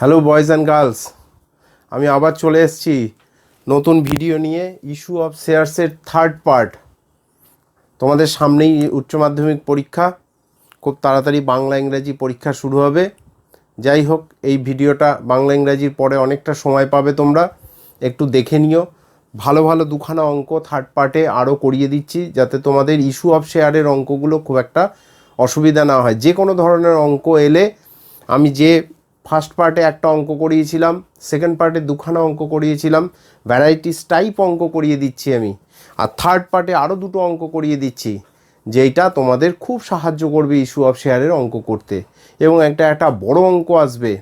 Hello boys and girls, আমি আবার চলে এসেছি নতুন ভিডিও নিয়ে। ইস্যু অফ শেয়ারসের থার্ড পার্ট। তোমাদের সামনেই উচ্চ মাধ্যমিক পরীক্ষা, খুব তাড়াতাড়ি বাংলা ইংরাজি পরীক্ষা শুরু হবে। যাই হোক, এই ভিডিওটা বাংলা ইংরাজির পরে অনেকটা সময় পাবে, তোমরা একটু দেখে নিও। ভালো ভালো দুখানা অঙ্ক থার্ড পার্টে আরও করিয়ে দিচ্ছি, যাতে তোমাদের ইস্যু অফ শেয়ারের অঙ্কগুলো খুব একটা অসুবিধা না হয়। যে কোনো ধরনের অঙ্ক এলে, আমি যে ফার্স্ট পার্টে একটা অঙ্ক করিয়েছিলাম, সেকেন্ড পার্টে দুখানা অঙ্ক করিয়েছিলাম, ভ্যারাইটিস টাইপ অঙ্ক করিয়ে দিচ্ছি আমি। আর থার্ড পার্টে আরও দুটো অঙ্ক করিয়ে দিচ্ছি, যেইটা তোমাদের খুব সাহায্য করবে ইস্যু অফ শেয়ারের অঙ্ক করতে। এবং একটা বড় অঙ্ক আসবে,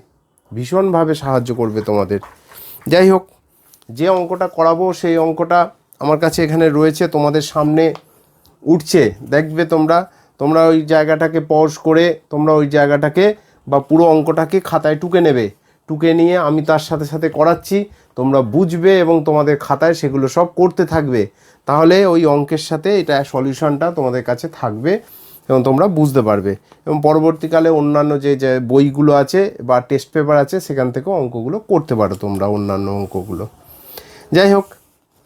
ভীষণভাবে সাহায্য করবে তোমাদের। যাই হোক, যে অঙ্কটা করাবো সেই অঙ্কটা আমার কাছে এখানে রয়েছে, তোমাদের সামনে উঠছে, দেখবে তোমরা ওই জায়গাটাকে পজ করে তোমরা ওই জায়গাটাকে বা পুরো অঙ্কটাকে খাতায় টুকে নেবে। টুকে নিয়ে আমি তার সাথে সাথে করাচ্ছি, তোমরা বুঝবে এবং তোমাদের খাতায় সেগুলো সব করতে থাকবে। তাহলে ওই অঙ্কের সাথে এটা সলিউশনটা তোমাদের কাছে থাকবে এবং তোমরা বুঝতে পারবে। এবং পরবর্তীকালে অন্যান্য যে বইগুলো আছে বা টেস্ট পেপার আছে, সেখান থেকেও অঙ্কগুলো করতে পারো তোমরা, অন্যান্য অঙ্কগুলো। যাই হোক,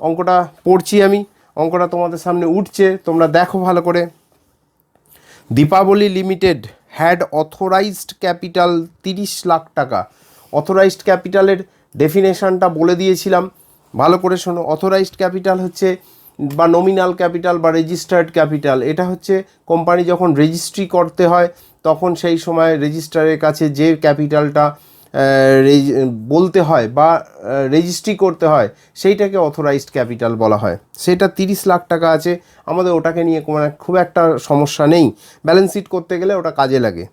অঙ্কটা পড়ছি আমি। অঙ্কটা তোমাদের সামনে উঠছে, তোমরা দেখো ভালো করে। Deepavali limited had authorised capital 30 lakh টাকা। অথরাইজড ক্যাপিটালের ডেফিনেশনটা বলে দিয়েছিলাম, ভালো করে শোনো। অথরাইজড ক্যাপিটাল হচ্ছে বা নমিনাল ক্যাপিটাল বা রেজিস্টার্ড ক্যাপিটাল। এটা হচ্ছে কোম্পানি যখন রেজিস্ট্রি করতে হয়, তখন সেই সময় রেজিস্ট্রারের কাছে যে ক্যাপিটালটা বলতে হয় বা রেজিস্ট্রি করতে হয়, সেইটাকে অথরাইজড ক্যাপিটাল বলা হয়। সেটা 30 লাখ টাকা আছে। আমাদের ওটাকে নিয়ে খুব একটা সমস্যা নেই, ব্যালেন্স শিট করতে গেলে ওটা কাজে লাগে।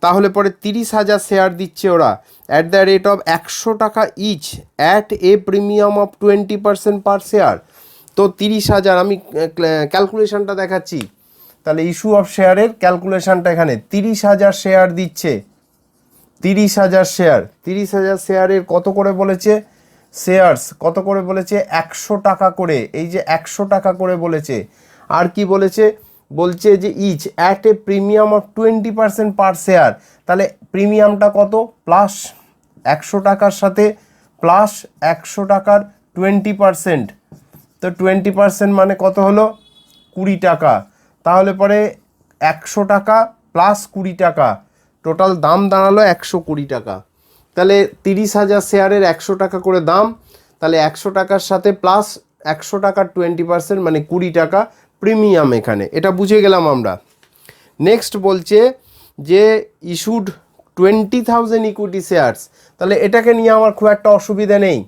তাহলে পরে 30,000 শেয়ার দিচ্ছে ওরা অ্যাট দ্য রেট অফ 100 টাকা each at a premium of 20% per share. তো 30,000, আমি ক্যালকুলেশনটা দেখাচ্ছি। তাহলে ইস্যু অফ শেয়ারের ক্যালকুলেশনটা এখানে 30,000 শেয়ার দিচ্ছে। 30,000 শেয়ার, 30,000 শেয়ারের কত করে বলেছে? শেয়ার্স কত করে বলেছে? 100 টাকা করে। এই যে 100 টাকা করে বলেছে। আর কি বলেছে? বলছে যে each at a premium of 20% per share. তাহলে প্রিমিয়ামটা কত? প্লাস 100 টাকার সাথে প্লাস 100 টাকার 20%। তো 20% মানে কত হলো? 20 টাকা। তাহলে পরে 100 টাকা প্লাস 20 টাকা, টোটাল দাম দাঁড়ালো 120 টাকা। তাহলে 30,000 শেয়ারের 100 টাকা করে দাম, তাহলে 100 টাকার সাথে প্লাস 100 টাকার 20% মানে 20 টাকা প্রিমিয়াম এখানে। এটা বুঝে গেলাম আমরা। নেক্সট বলছে যে ইস্যুড 20,000 ইকুইটি শেয়ার্স। তাহলে এটাকে নিয়ে আমার খুব একটা অসুবিধা নেই,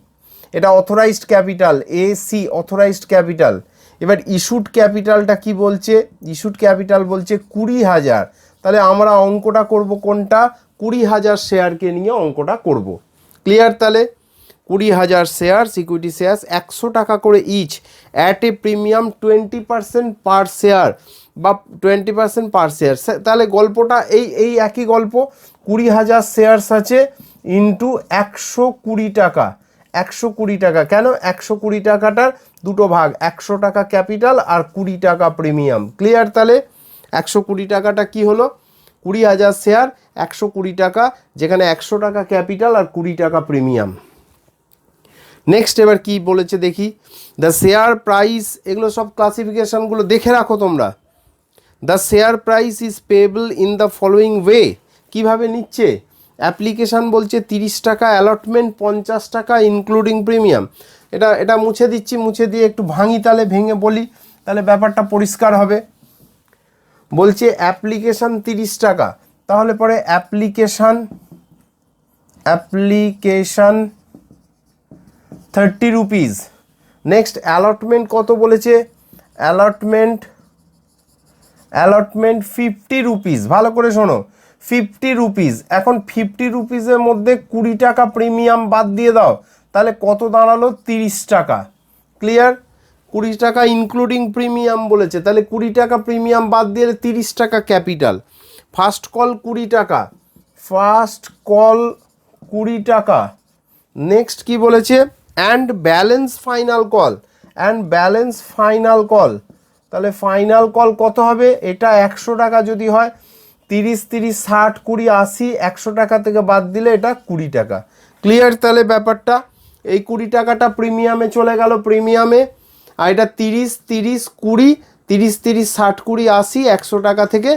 এটা authorised capital, AC authorised capital. এবার ইস্যুড ক্যাপিটালটা কি বলছে? ইস্যুড ক্যাপিটাল বলছে 20,000। তাহলে আমরা অঙ্কটা করব কোনটা? 20,000 শেয়ারকে নিয়ে অঙ্কটা করব। ক্লিয়ার? তাহলে 20,000 শেয়ার্স, ইকুইটি শেয়ার্স 100 টাকা করে each at a premium 20% per share বা 20% পার শেয়ার। তাহলে গল্পটা এই একই গল্প। 20,000 শেয়ার্স আছে ইন্টু 120 টাকা। 120 টাকা কেন? 120 টাকাটার দুটো ভাগ, 100 টাকা ক্যাপিটাল আর 20 টাকা প্রিমিয়াম। ক্লিয়ার? তাহলে 120 টাকাটা কি হলো? 20,000 শেয়ার 120 টাকা, যেখানে 100 টাকা ক্যাপিটাল আর 20 টাকা প্রিমিয়াম। নেক্সট এবার কি বলেছে দেখি। দ্য শেয়ার প্রাইস, এগুলো সব ক্লাসিফিকেশনগুলো দেখে রাখো তোমরা। The share price is payable in the following way. কীভাবে নিচ্ছে? অ্যাপ্লিকেশান বলছে 30 টাকা, অ্যালটমেন্ট 50 টাকা ইনক্লুডিং প্রিমিয়াম। এটা মুছে দিচ্ছি, মুছে দিয়ে একটু ভাঙি, তাহলে ভেঙে বলি, তাহলে ব্যাপারটা পরিষ্কার হবে। বলছে অ্যাপ্লিকেশান 30 টাকা, তাহলে পরে অ্যাপ্লিকেশান 30 রুপিস। নেক্সট অ্যালটমেন্ট কত বলেছে? Allotment 50 rupees. ভালো করে শোনো, 50 রুপিস। এখন 50 রুপিসের মধ্যে 20 টাকা প্রিমিয়াম বাদ দিয়ে দাও, তাহলে কত দাঁড়ালো? 30 টাকা। ক্লিয়ার? 20 টাকা ইনক্লুডিং প্রিমিয়াম বলেছে, তাহলে 20 টাকা প্রিমিয়াম বাদ দিয়ে 30 টাকা ক্যাপিটাল। ফার্স্ট কল 20 টাকা, ফার্স্ট কল 20 টাকা। নেক্সট কি বলেছে? And balance final call, and balance final call. তাহলে ফাইনাল কল কত হবে? এটা 100 টাকা যদি হয়, 30 30 60 20 80 100 টাকা থেকে বাদ দিলে এটা 20 টাকা। ক্লিয়ার তাহলে ব্যাপারটা? এই 20 টাকাটা প্রিমিয়ামে চলে গেল, প্রিমিয়ামে। আর এটা 30 30 20 30 30 60 20 80 100 টাকা থেকে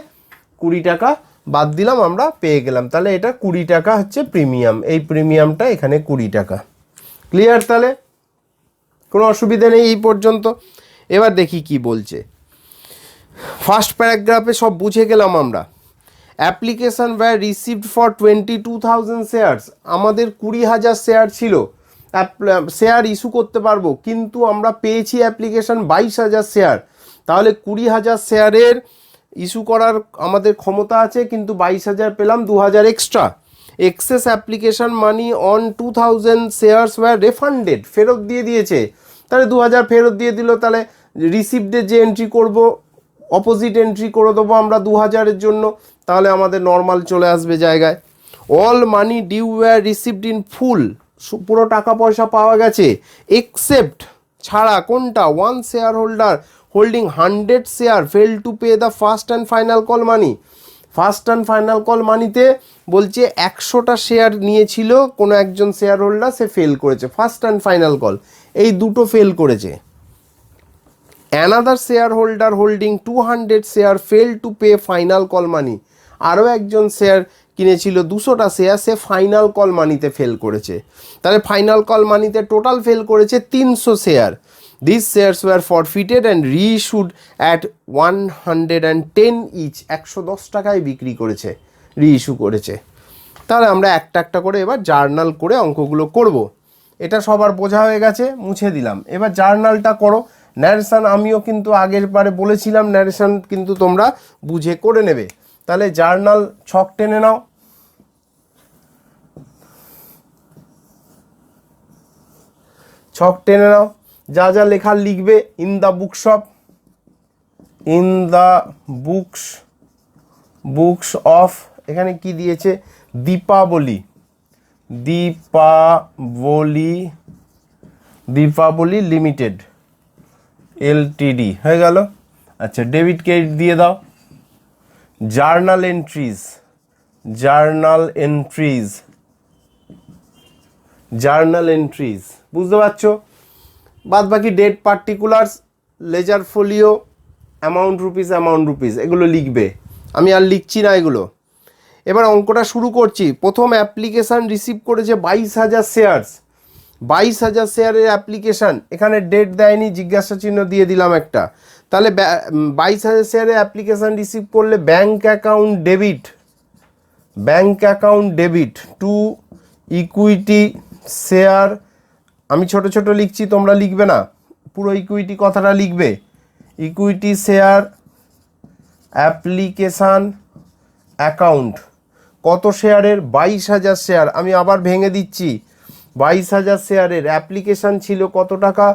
20 টাকা বাদ দিলাম, আমরা পেয়ে গেলাম। তাহলে এটা 20 টাকা হচ্ছে প্রিমিয়াম, এই প্রিমিয়ামটা এখানে 20 টাকা। ক্লিয়ার তাহলে? কোনো অসুবিধা নেই এই পর্যন্ত। এবার দেখি কি বলছে। ফার্স্ট প্যারাগ্রাফে সব বুঝে গেলাম আমরা। Application were received for 22,000 shares, আমাদের 20,000 শেয়ার ছিল, শেয়ার ইস্যু করতে পারবো, কিন্তু আমরা পেয়েছি অ্যাপ্লিকেশন 22,000 শেয়ার। তাহলে 20,000 শেয়ারের ইস্যু করার আমাদের ক্ষমতা আছে, কিন্তু 22,000 পেলাম, 2,000 extra. Excess application money on 2,000 shares were refunded, ফেরত দিয়ে দিয়েছে। তাহলে 2,000 ফেরত দিয়ে দিল। তাহলে রিসিভডে যে এন্ট্রি করব, অপোজিট এন্ট্রি করে দেবো আমরা 2,000-এর জন্য, তাহলে আমাদের নর্মাল চলে আসবে জায়গায়। All money due were received in full, পুরো টাকা পয়সা পাওয়া গেছে, এক্সেপ্ট ছাড়া কোনটা? 1 shareholder holding 100 share fail to pay the first and final call money. First and final call মানিতে বলছে 100টা শেয়ার নিয়েছিল কোনো একজন শেয়ার হোল্ডার, সে ফেল করেছে। ফার্স্ট অ্যান্ড ফাইনাল কল এই দুটো ফেল করেছে। Another shareholder holding 200 share fail to pay final call মানি, আরও একজন শেয়ার কিনেছিল 200টা শেয়ার, সে ফাইনাল কল মানিতে ফেল করেছে। তাহলে ফাইনাল কল মানিতে টোটাল ফেল করেছে 300 share. This shares were forfeited and reissued at 110 each, 110 টাকায় বিক্রি করেছে, রিইস্যু করেছে। তাহলে আমরা একটা একটা করে এবার জার্নাল করে অঙ্কগুলো করব। এটা সবার বোঝা হয়ে গেছে, মুছে দিলাম। এবার জার্নালটা করো। ন্যারেশন আমিও কিন্তু আগের বারে বলেছিলাম, ন্যারেশন কিন্তু তোমরা বুঝে করে নেবে। তাহলে জার্নাল ছক টেনে নাও। ছক টেনে নাও, যা যা লেখার লিখবে। In the bookshop, in the books of, এখানে কি দিয়েছে? দীপাবলি, দীপাবলি লিমিটেড এলটিডি হয়ে গেল। আচ্ছা, ডেবিট ক্রেডিট দিয়ে দাও। জার্নাল এন্ট্রিজ বুঝতে পারছো? বাদ বাকি date, particulars, ledger folio, amount rupees এগুলো লিখবে। আমি আর লিখছি না এগুলো। এবার অঙ্কটা শুরু করছি। প্রথম অ্যাপ্লিকেশান রিসিভ করেছে 22,000 শেয়ারস, 22,000 শেয়ারের অ্যাপ্লিকেশান। এখানে ডেট দেয়নি, জিজ্ঞাসা চিহ্ন দিয়ে দিলাম একটা। তাহলে 22,000 শেয়ারের অ্যাপ্লিকেশান রিসিভ করলে bank account debit to equity share. আমি ছোট ছোট লিখছি, তোমরা লিখবে না, পুরো ইকুইটি কথাটা লিখবে। ইকুইটি শেয়ার অ্যাপ্লিকেশান অ্যাকাউন্ট কত শেয়ারের? 22,000 শেয়ার। আমি আবার ভেঙে দিচ্ছি, 22,000 শেয়ারের অ্যাপ্লিকেশান ছিল কত টাকা?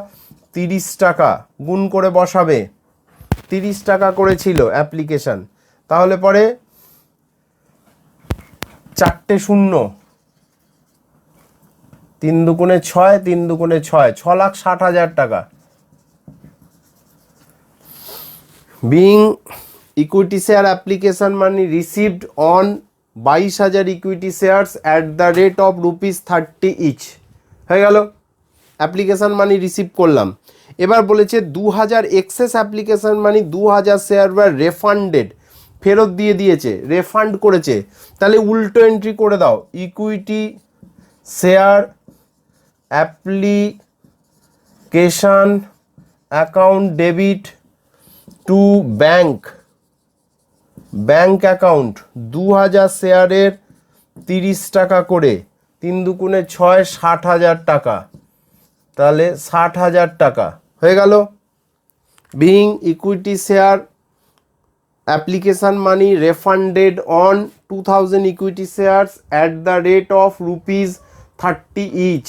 30 টাকা। গুণ করে বসাবে, 30 টাকা করেছিল অ্যাপ্লিকেশান। তাহলে পরে 4টে শূন্য, 3 দুগুণে 6, 3 দুগুণে 6, 6,60,000 টাকা। Being equity share application money received on 22,000 equity shares at the rate of ₹30 each হয়ে গেল। অ্যাপ্লিকেশান মানি রিসিভ করলাম। এবার বলেছে 2,000 excess application money 2,000 share were refunded, ফেরত দিয়ে দিয়েছে, রেফান্ড করেছে। তাহলে উল্টো এন্ট্রি করে দাও। Equity share application account debit two bank account 2,000 শেয়ারের 30 টাকা করে, 3 দুগুণে 6, 60,000 টাকা। তাহলে 60,000 টাকা হয়ে গেল। Being equity share application money refunded on 2,000 equity shares at the rate of ₹30 each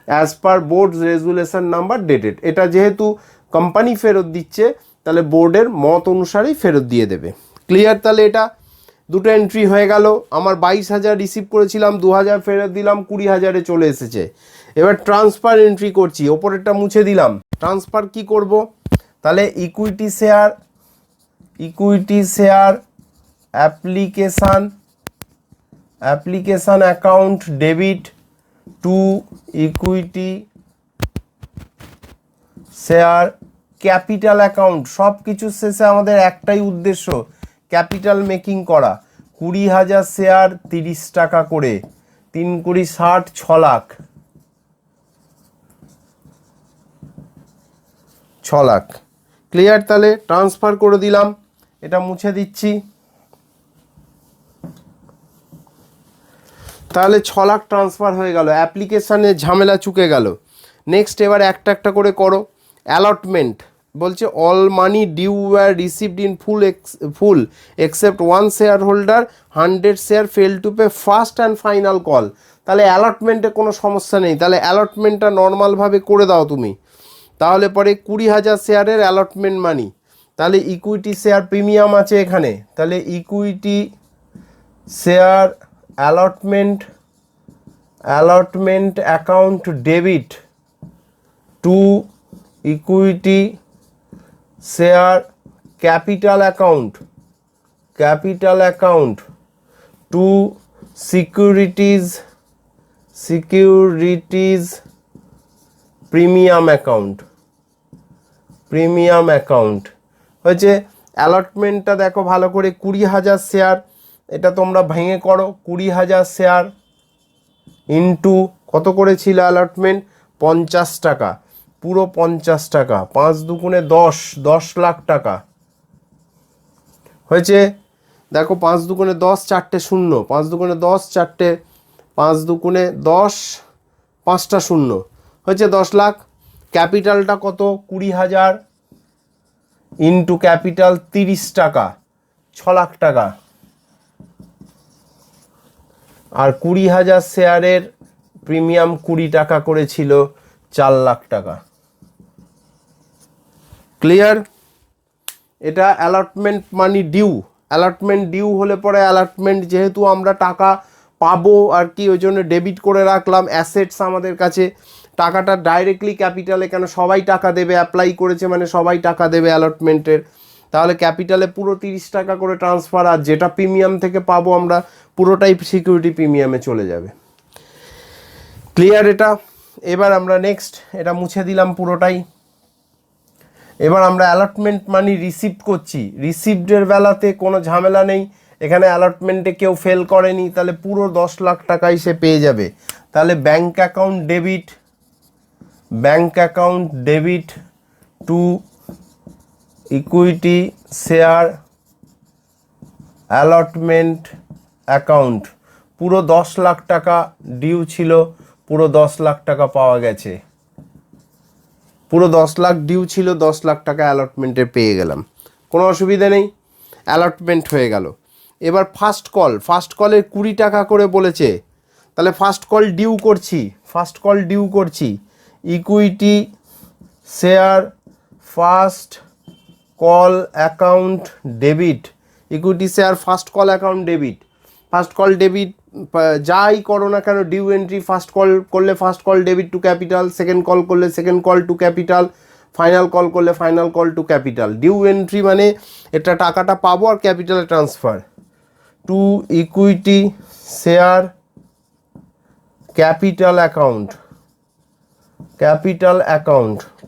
as per board resolution number dated. এটা যেহেতু কোম্পানি ফেরত দিচ্ছে, তাহলে বোর্ডের মত অনুসারেই ফেরত দিয়ে দেবে। ক্লিয়ার? তাহলে এটা দুটো এন্ট্রি হয়ে গেল। আমার 22,000 রিসিভ করেছিলাম, 2,000 ফেরত দিলাম, 20,000-এ চলে এসেছে। এবার ট্রান্সফার এন্ট্রি করছি, ওপরেরটা মুছে দিলাম। ট্রান্সফার কি করব? তাহলে equity share application account debit to equity share capital account. সব কিছু শেষে আমাদের একটাই উদ্দেশ্য, ক্যাপিটাল মেকিং করা। 20,000 শেয়ার 30 টাকা করে, 3 কুড়ি 60, 6 লাখ, 6 লাখ। ক্লিয়ার? তাহলে ট্রান্সফার করে দিলাম, এটা মুছে দিচ্ছি। তাহলে 6 লাখ ট্রান্সফার হয়ে গেল, অ্যাপ্লিকেশানে ঝামেলা চুকে গেল। নেক্সট এবার একটা একটা করে করো। অ্যালটমেন্ট বলছে all money due were received in full except 1 shareholder, 100 share fail to pay first and final call. তাহলে অ্যালটমেন্টে কোনো সমস্যা নেই, তাহলে অ্যালটমেন্টটা নর্মালভাবে করে দাও তুমি। তাহলে পরে 20,000 শেয়ারের অ্যালটমেন্ট মানি, তাহলে ইকুইটি শেয়ার প্রিমিয়াম আছে এখানে, তাহলে equity share allotment account debit to equity share capital account two securities premium account হয়েছে। অ্যালটমেন্টটা দেখো ভালো করে, 20,000 শেয়ার, এটা তোমরা ভেঙে করো। 20,000 শেয়ার ইন্টু কত করে ছিল অ্যালটমেন্ট? 50 টাকা, পুরো 50 টাকা, 5 দুগুণে 10, 10 লাখ টাকা হয়েছে। দেখো 5 দুগুণে 10, 4টে শূন্য, 5 দুগুণে 10, 4টে, 5 দুগুণে 10, 5টা শূন্য হয়েছে 10 লাখ। ক্যাপিটালটা কত? 20,000 ইন্টু ক্যাপিটাল 30 টাকা, 6 লাখ টাকা। আর 20,000 শেয়ারের প্রিমিয়াম 20 টাকা করে ছিল, 4 লাখ টাকা। ক্লিয়ার? এটা অ্যালটমেন্ট মানি ডিউ। অ্যালটমেন্ট ডিউ হলে পরে অ্যালটমেন্ট যেহেতু আমরা টাকা পাবো আর কি, ওই জন্য ডেবিট করে রাখলাম। অ্যাসেটস আমাদের কাছে, টাকাটা ডাইরেক্টলি ক্যাপিটালে, কেন সবাই টাকা দেবে, অ্যাপ্লাই করেছে মানে সবাই টাকা দেবে অ্যালটমেন্টের। তাহলে ক্যাপিটালে পুরো 30 টাকা করে ট্রান্সফার, আর যেটা প্রিমিয়াম থেকে পাবো আমরা পুরোটাই সিকিউরিটি প্রিমিয়ামে চলে যাবে। ক্লিয়ার এটা? এবার আমরা নেক্সট, এটা মুছে দিলাম পুরোটাই। এবার আমরা অ্যালটমেন্ট মানি রিসিভ করছি। রিসিভডের বেলাতে কোনো ঝামেলা নেই, এখানে অ্যালটমেন্টে কেউ ফেল করেনি, তাহলে পুরো 10 লাখ টাকাই সে পেয়ে যাবে। তাহলে bank account debit to equity share allotment account, পুরো 10 লাখ টাকা ডিউ ছিল, পুরো 10 লাখ টাকা পাওয়া গেছে। পুরো 10 লাখ ডিউ ছিল, 10 লাখ টাকা অ্যালটমেন্টে পেয়ে গেলাম, কোনো অসুবিধা নেই, অ্যালটমেন্ট হয়ে গেল। এবার ফার্স্ট কলের 20 টাকা করে বলেছে, তাহলে ফার্স্ট কল ডিউ করছি। Equity share first call account debit, equity share first call account debit. First call debit যাই করো না কেন, ডিউ এন্ট্রি ফার্স্ট কল করলে first call debit to capital, second call করলে second call to capital, final call করলে final call to capital. Due entry মানে এটা টাকাটা পাবো আর ক্যাপিটালে transfer. To equity share capital account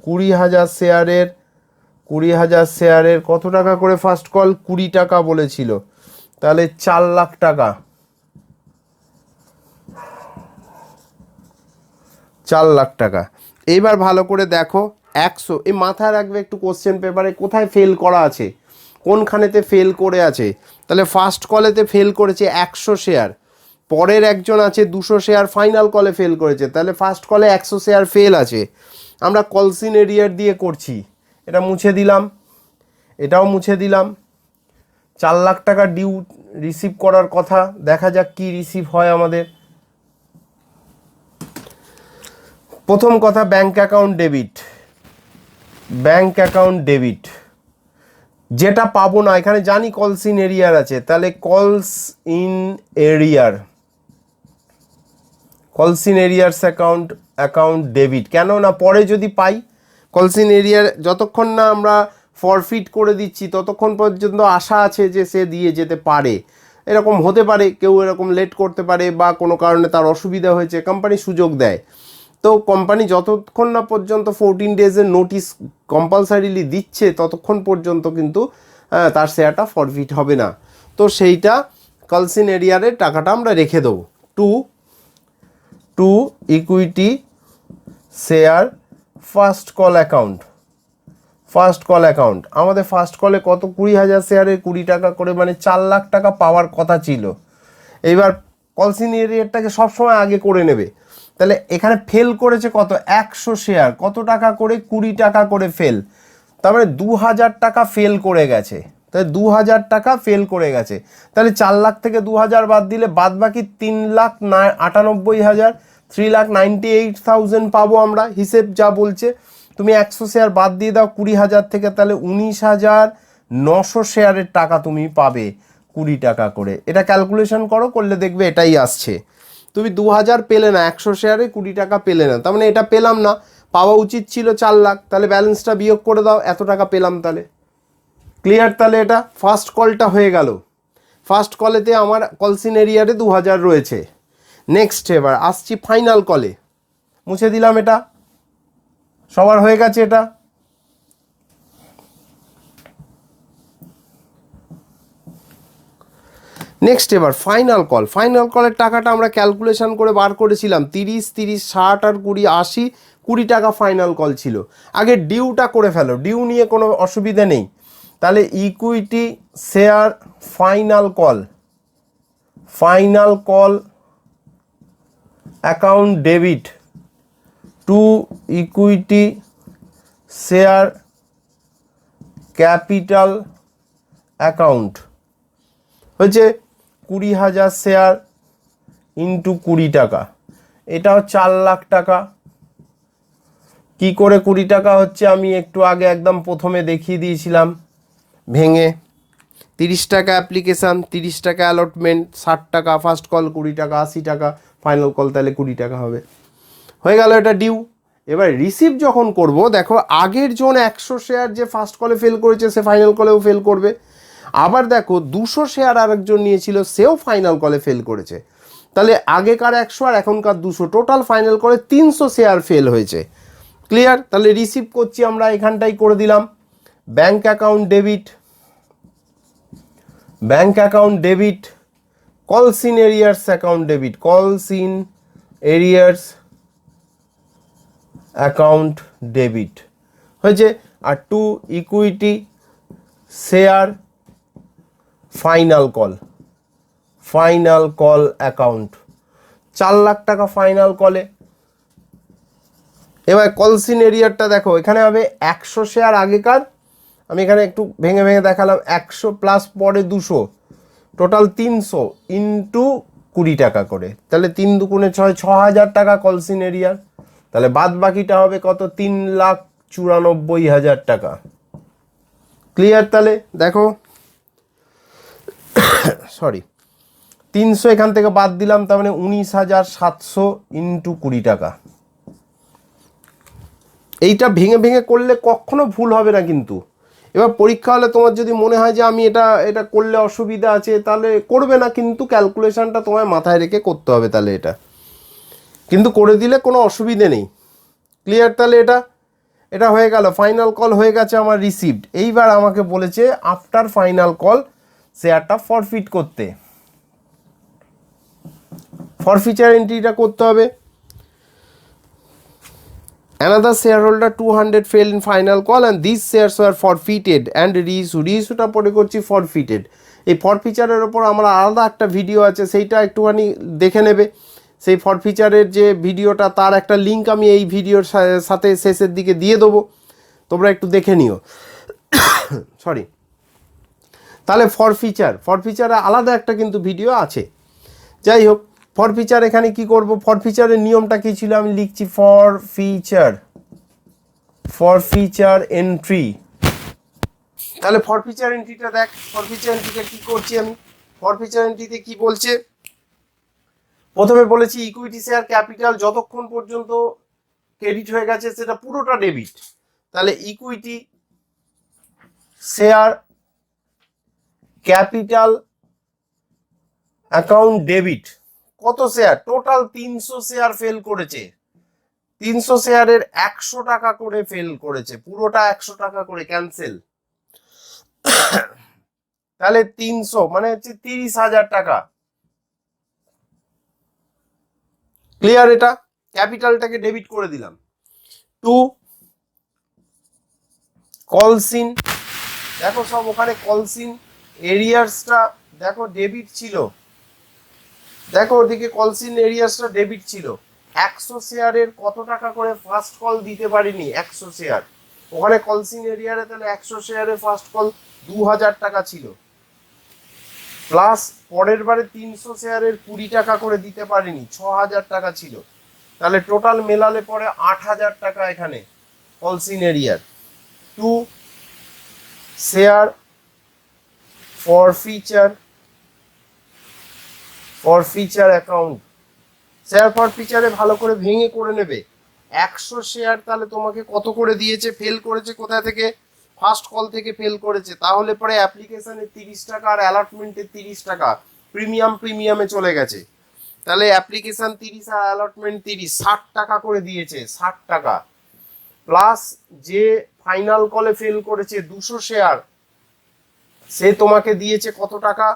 20,000 শেয়ারের কত টাকা করে ফার্স্ট কল? 20 টাকা বলেছিল, তাহলে 4 লাখ টাকা, 4 লাখ টাকা। এইবার ভালো করে দেখো 100, এই মাথায় রাখবে একটু, কোশ্চেন পেপারে কোথায় ফেল করা আছে, কোনখানেতে ফেল করে আছে। তাহলে ফার্স্ট কলেতে ফেল করেছে 100 শেয়ার, পরের একজন আছে 200 শেয়ার ফাইনাল কলে ফেল করেছে, তাহলে ফার্স্ট কলে 100 শেয়ার ফেল আছে। আমরা কলসিন এরিয়ার দিয়ে করছি, এটা মুছে দিলাম, এটাও মুছে দিলাম। 4 লাখ টাকা ডিউ রিসিভ করার কথা, দেখা যাক কি রিসিভ হয় আমাদের। প্রথম কথা ব্যাঙ্ক অ্যাকাউন্ট ডেবিট, যেটা পাবো না, এখানে জানি কলস ইন এরিয়ার আছে, তাহলে কলস ইন এরিয়ার্স অ্যাকাউন্ট ডেবিট। কেন না পরে যদি পাই, কলস ইন এরিয়ার যতক্ষণ না আমরা ফরফিট করে দিচ্ছি ততক্ষণ পর্যন্ত আশা আছে যে সে দিয়ে যেতে পারে। এরকম হতে পারে, কেউ এরকম লেট করতে পারে বা কোনো কারণে তার অসুবিধা হয়েছে, কোম্পানি সুযোগ দেয়। তো কোম্পানি যতক্ষণ না পর্যন্ত 14 ডেজের নোটিশ কম্পালসারিলি দিচ্ছে ততক্ষণ পর্যন্ত কিন্তু তার শেয়ারটা ফরফিট হবে না। তো সেইটা কলসিন এরিয়ারের টাকাটা আমরা রেখে দেবো। Two equity share first call account. First call account আমাদের ফার্স্ট কলে কত, 20,000 শেয়ারে 20 টাকা করে, মানে 4 লাখ টাকা পাওয়ার কথা ছিল। এইবার কলসিন এরিয়ারটাকে সবসময় আগে করে নেবে। তাহলে এখানে ফেল করেছে কত, 100 শেয়ার, কত টাকা করে, 20 টাকা করে ফেল। তার মানে 2,000 টাকা ফেল করে গেছে। তাহলে 2,000 টাকা ফেল করে গেছে। তাহলে 4 লাখ থেকে 2,000 বাদ দিলে বাদ বাকি 3,98,000, 3,98,000 পাবো আমরা, হিসেব যা বলছে। তুমি 100 শেয়ার বাদ দিয়ে দাও 20,000 থেকে, তাহলে 19,900 শেয়ারের টাকা তুমি পাবে 20 টাকা করে। এটা ক্যালকুলেশন করো, করলে দেখবে এটাই আসছে। তুমি 2,000 পেলে না, 100 শেয়ারে 20 টাকা পেলে না, তার মানে এটা পেলাম না, পাওয়া উচিত ছিল 4 লাখ। তাহলে ব্যালেন্সটা বিয়োগ করে দাও, এত টাকা পেলাম। তাহলে ক্লিয়ার? তাহলে এটা ফার্স্ট কলটা হয়ে গেল। ফার্স্ট কলেতে আমার কলসিন এরিয়ারে 2,000 রয়েছে। নেক্সট এবার আসছি ফাইনাল কলে, মুছে দিলাম এটা, সবার হয়ে গেছে এটা। নেক্সট এবার ফাইনাল কল। ফাইনাল কলের টাকাটা আমরা ক্যালকুলেশন করে বার করেছিলাম, 30, 30, 60 আর 20, 80, 20 টাকা ফাইনাল কল ছিল। আগে ডিউটা করে ফেলো, ডিউ নিয়ে কোনো অসুবিধা নেই। তাহলে equity share final call, final call account debit to equity share capital account হচ্ছে 20,000 শেয়ার ইন্টু 20 টাকা, এটাও 4 লাখ টাকা। কি করে 20 টাকা হচ্ছে আমি একটু আগে একদম প্রথমে দেখিয়ে দিয়েছিলাম ভেঙে। 30 টাকা অ্যাপ্লিকেশান, 30 টাকা অ্যালটমেন্ট, 60 টাকা ফার্স্ট কল, 20 টাকা, 80 টাকা ফাইনাল কল, তাহলে 20 টাকা হবে। হয়ে গেল এটা ডিউ। এবার রিসিভ যখন করব, দেখো আগের জন 100 শেয়ার যে ফার্স্ট কলে ফেল করেছে সে ফাইনাল কলেও ফেল করবে। আবার দেখো 200 শেয়ার আরেকজন নিয়েছিল, সেও ফাইনাল কলে ফেল করেছে। তাহলে আগেকার 100 আর এখনকার 200, টোটাল ফাইনাল কলে 300 শেয়ার ফেল হয়েছে। ক্লিয়ার? তাহলে রিসিভ করছি আমরা, এখানটাই করে দিলাম। Bank account debit, bank account debit, calls in arrears account debit, calls in arrears account debit হয়েছে। আর to equity share final call, final call account, 4 lakh টাকা ফাইনাল কলে। এবার কলসিন এরিয়ারটা দেখো, এখানে হবে 100 শেয়ার আগেকার, আমি এখানে একটু ভেঙে ভেঙে দেখালাম, 100 প্লাস পরে 200, টোটাল 300 ইন্টু 20 টাকা করে, তাহলে 3 দুগুণে 6, 6,000 টাকা কলসিন এরিয়ার। তাহলে বাদ বাকিটা হবে কত, 3,94,000 টাকা। ক্লিয়ার? তাহলে দেখো সরি 300 এখান থেকে বাদ দিলাম, তার মানে 19,700 ইন্টু 20 টাকা। এইটা ভেঙে ভেঙে করলে কখনো ভুল হবে না কিন্তু। এবার পরীক্ষা হলে তোমার যদি মনে হয় যে আমি এটা করলে অসুবিধা আছে, তাহলে করবে না, কিন্তু ক্যালকুলেশনটা তোমায় মাথায় রেখে করতে হবে। তাহলে এটা কিন্তু করে দিলে কোনো অসুবিধে নেই। ক্লিয়ার? তাহলে এটা হয়ে গেল, ফাইনাল কল হয়ে গেছে আমার রিসিভড। এইবার আমাকে বলেছে আফটার ফাইনাল কল শেয়ারটা ফরফিট করতে, ফরফিচার এন্ট্রিটা করতে হবে। Another shareholder 200 failed in final call and these shares were forfeited and reissued পরে করছি forfeited। এই ফরফিচারের ওপর আমার আলাদা একটা ভিডিও আছে, সেইটা একটুখানি দেখে নেবে। সেই ফরফিচারের যে ভিডিওটা, তার একটা লিঙ্ক আমি এই ভিডিওর সাথে শেষের দিকে দিয়ে দেবো, তোমরা একটু দেখে নিও। সরি, তাহলে ফরফিচারে আলাদা একটা কিন্তু ভিডিও আছে। যাই হোক, ফরফিচার এখানে কি করব, ফরফিচারের নিয়মটা কি ছিল আমি লিখছি, ফরফিচার এন্ট্রি। তাহলে ফরফিচার এন্ট্রিটা দেখ, ফরফিচার এন্ট্রিটা কি করছি আমি, ফরফিচার এন্ট্রিতে কি বলছে, প্রথমে বলেছি ইকুইটি শেয়ার ক্যাপিটাল যতক্ষণ পর্যন্ত ক্রেডিট হয়ে গেছে সেটা পুরোটা ডেবিট। তাহলে equity share capital account debit, কত শেয়ার? টোটাল 300 শেয়ার ফেল করেছে। 300 শেয়ারের 100 টাকা করে ফেল করেছে, পুরোটা 100 টাকা করে ক্যান্সেল। তাহলে 300 মানে হচ্ছে 30,000 টাকা। ক্লিয়ার? এটা ক্যাপিটালটাকে ডেবিট করে দিলাম। টু কলসিন, দেখো সব ওখানে কলসিন এরিয়ার্সটা দেখো ডেবিট ছিল, দেখো ওদিকে কলসিন এরিয়ার্সটা ডেবিট ছিল। 100 শেয়ারের কত টাকা করে ফার্স্ট কল দিতে পারিনি? 100 শেয়ার ওখানে কলসিন এরিয়ারে, তাহলে 100 শেয়ারে ফার্স্ট কল 2000 টাকা ছিল, প্লাস পরের বারে 300 শেয়ারের 20 টাকা করে দিতে পারিনি, 6000 টাকা ছিল। তাহলে টোটাল মেলালে পরে 8000 টাকা এখানে কলসিন এরিয়ার। To share forfeiture account, share ফরফিচারে ভালো করে ভেঙে করে নেবে। 100 শেয়ার তাহলে তোমাকে কত করে দিয়েছে? ফেল করেছে কোথা থেকে? ফার্স্ট কল থেকে ফেল করেছে। তাহলে পরে অ্যাপ্লিকেশনে 30 টাকা আর অ্যালটমেন্টে 30 টাকা, প্রিমিয়ামে চলে গেছে। তাহলে অ্যাপ্লিকেশন 30 আর অ্যালটমেন্ট 30, 60 টাকা করে দিয়েছে, 60 টাকা। প্লাস যে ফাইনাল কলে ফেল করেছে 200 শেয়ার, সে তোমাকে দিয়েছে কত টাকা?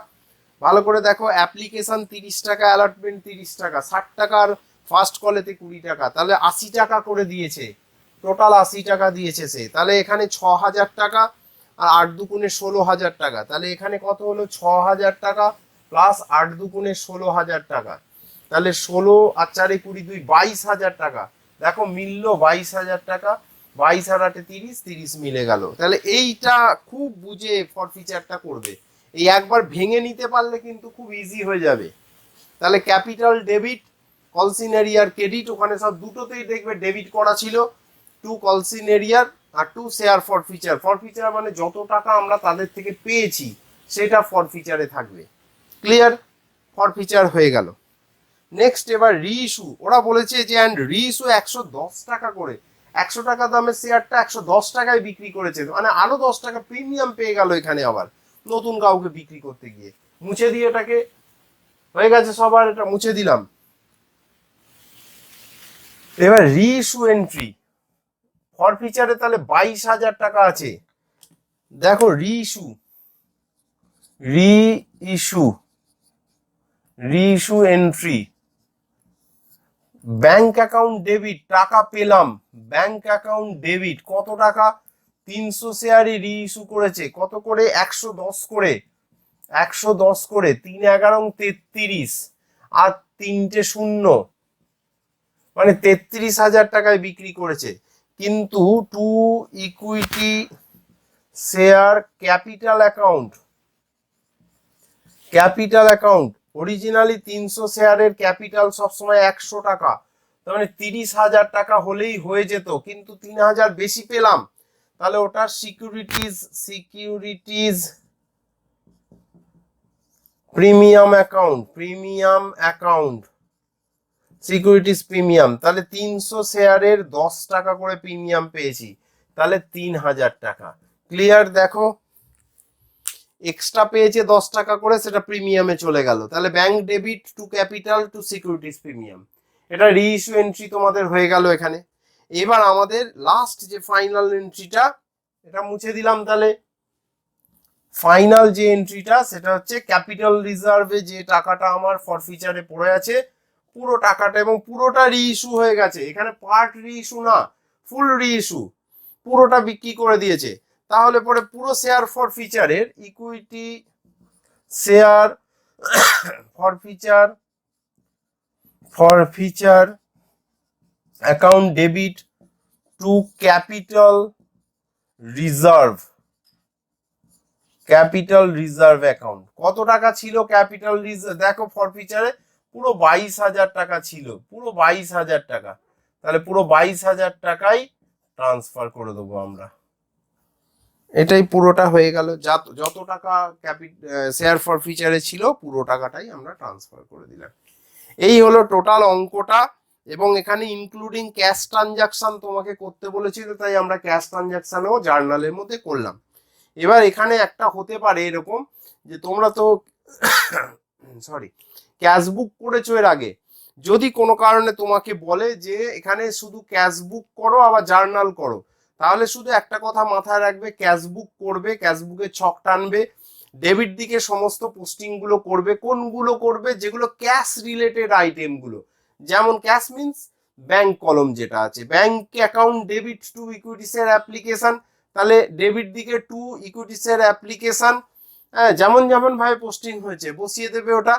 ভালো করে দেখো, অ্যাপ্লিকেশন 30 টাকা, অ্যালটমেন্ট 30 টাকা, 60 টাকার ফার্স্ট কলেতে 20 টাকা, তাহলে 80 টাকা করে দিয়েছে, টোটাল 80 টাকা দিয়েছে সে। তাহলে এখানে 6000 টাকা আর 8 দুগুণে 16,000 টাকা, তাহলে এখানে কত হলো? 6000 টাকা প্লাস 8 দুগুণে 16,000 টাকা, তাহলে 16 আর 4 20 2 22,000 টাকা। দেখো মিলল 22,000 টাকা, 22 আর 8 30, 30 মিলে গেল। তাহলে এইটা খুব বুঝে ফরফিচারটা করবে, এই একবার ভেঙে নিতে পারলে কিন্তু খুব ইজি হয়ে যাবে। তাহলে ক্যাপিটাল ডেবিট, কলসিন এরিয়ার ক্রেডিট, ওখানে সব দুটোতেই দেখবে ডেবিট করা ছিল। টু কলসিন এরিয়ার আর টু শেয়ার ফরফিচার মানে যত টাকা আমরা তাদের থেকে পেয়েছি সেটা ফরফিচারে থাকবে। ক্লিয়ার? ফরফিচার হয়ে গেল। নেক্সট এবার রিইস্যু, ওরা বলেছে যে অ্যান্ড রিইস্যু 110 টাকা করে, 100 টাকা দামের শেয়ারটা 110 টাকায় বিক্রি করেছে, মানে আরো 10 টাকা প্রিমিয়াম পেয়ে গেল এখানে আবার নতুন কাউকে বিক্রি করতে গিয়ে। মুছে দিয়ে এটাকে, হয়ে গেছে সবার, এটা মুছে দিলাম। এবার রিইস্যু এন্ট্রি ফরফিচারে তাহলে 22,000 টাকা আছে। দেখো reissue entry, bank account debit, টাকা পেলাম, ব্যাংক অ্যাকাউন্ট ডেবিট, কত টাকা? 300 শেয়ারই রিইস্যু করেছে, কত করে? 110 করে, 110 করে, 3 11 33 আর 3টে শূন্য, মানে 33,000 টাকায় বিক্রি করেছে। কিন্তু two equity share capital account originally 300 শেয়ারের ক্যাপিটাল সবসময় 100 টাকা, তার মানে 30,000 টাকা হলেই হয়ে যেত, কিন্তু 3,000 বেশি পেলাম। তাহলে ওটা securities premium account securities premium, তাহলে 300 শেয়ারের 10 টাকা করে প্রিমিয়াম পেয়েছি, তাহলে 3,000 টাকা। ক্লিয়ার? দেখো এক্সট্রা পেয়েছে 10 টাকা করে, সেটা প্রিমিয়ামে চলে গেল। তাহলে bank debit to capital to securities premium, এটা রিইস্যু এন্ট্রি তোমাদের হয়ে গেল এখানে। এবার আমাদের লাস্ট যে ফাইনাল এন্ট্রিটা, এটা মুছে দিলাম। তাহলে ফাইনাল যে এন্ট্রিটা সেটা হচ্ছে ক্যাপিটাল রিজার্ভে যে টাকাটা আমার ফরফিচারে পড়ে আছে পুরো টাকাটা, এবং পুরোটা রিইস্যু হয়ে গেছে, এখানে পার্ট রিইস্যু না, ফুল রিইস্যু, পুরোটা বিক্রি করে দিয়েছে। তাহলে পরে পুরো শেয়ার ফরফিচারের equity share forfeiture account debit to capital reserve account, কত টাকা ছিল ক্যাপিটাল রিজার্ভ? দেখো ফরফিচারে পুরো 22,000 টাকা ছিল, পুরো 22,000 টাকা, তাহলে পুরো 22,000 টাকাই ট্রান্সফার করে দেবো আমরা। এটাই পুরোটা হয়ে গেল, যত টাকা শেয়ার ফরফিচারে ছিল পুরো টাকাটাই আমরা ট্রান্সফার করে দিলাম। এই হলো টোটাল অঙ্কটা, এবং এখানে ইনক্লুডিং ক্যাশ ট্রানজাকশন তোমাকে করতে বলেছিল, তাই আমরা ক্যাশ ট্রানজাকশনও জার্নালের মধ্যে করলাম। এবার এখানে একটা হতে পারে এরকম যে তোমরা তো সরি ক্যাশ বুক করেছো এর আগে, যদি কোনো কারণে তোমাকে বলে যে এখানে শুধু ক্যাশ বুক করো আবার জার্নাল করো, তাহলে শুধু একটা কথা মাথায় রাখবে, ক্যাশ বুক করবে, ক্যাশ বুকে ছক টানবে, ডেবিট দিকে সমস্ত পোস্টিং গুলো করবে। কোনগুলো করবে? যেগুলো ক্যাশ রিলেটেড আইটেমগুলো, যেমন ক্যাশ মিনস ব্যাংক কলম যেটা আছে, ব্যাংক অ্যাকাউন্ট ডেবিট টু ইকুইটিসের অ্যাপ্লিকেশন, তাহলে ডেবিট দিকে টু ইকুইটিসের অ্যাপ্লিকেশন, হ্যাঁ যেমন যেমন ভাবে পোস্টিং হয়েছে বসিয়ে দেবে ওটা।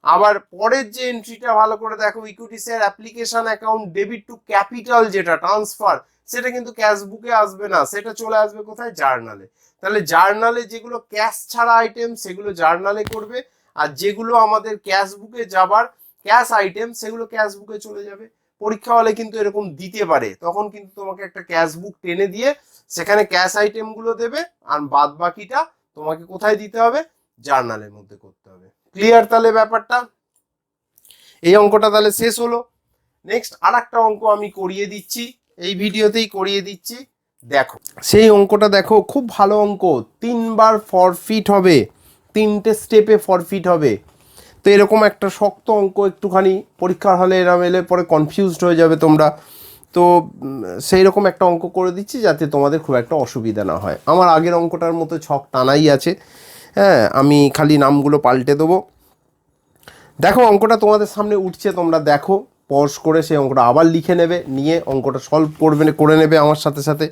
আবার পরের যে এন্ট্রিটা ভালো করে দেখো, ইকুইটিসের application account debit to capital যেটা ট্রান্সফার, সেটা কিন্তু ক্যাশ বুকে আসবে না, সেটা চলে আসবে কোথায়? জার্নালে। তাহলে জার্নালে যেগুলো ক্যাশ ছাড়া আইটেম সেগুলো জার্নালে করবে, আর যেগুলো আমাদের ক্যাশ বুকে যাবার ক্যাশ আইটেম সেগুলো ক্যাশ বুকে চলে যাবে। পরীক্ষা হলে কিন্তু এরকম দিতে পারে, তখন কিন্তু তোমাকে একটা ক্যাশ বুক টেনে দিয়ে সেখানে ক্যাশ আইটেম গুলো দেবে, আর বাদ বাকিটা তোমাকে কোথায় দিতে হবে? জার্নালের মধ্যে করতে হবে। ক্লিয়ার তাহলে ব্যাপারটা? এই অঙ্কটা তাহলে শেষ হলো। নেক্সট আর একটা অঙ্ক আমি করিয়ে দিচ্ছি, এই ভিডিওতেই করিয়ে দিচ্ছি। দেখো সেই অঙ্কটা দেখো, খুব ভালো অঙ্ক, 3বার ফরফিট হবে, 3টে স্টেপে ফরফিট হবে। তো এরকম একটা শক্ত অঙ্ক, একটুখানি পরীক্ষার হলে এরম এলে পরে কনফিউজড হয়ে যাবে তোমরা, তো সেই রকম একটা অঙ্ক করে দিচ্ছি যাতে তোমাদের খুব একটা অসুবিধা না হয়। আমার আগের অঙ্কটার মতো ছক টানাই আছে, হ্যাঁ আমি খালি নামগুলো পাল্টে দেবো। দেখো অঙ্কটা তোমাদের সামনে উঠছে, তোমরা দেখো, পজ করে সেই অঙ্কটা আবার লিখে নেবে, নিয়ে অঙ্কটা সলভ করে নেবে আমার সাথে সাথে।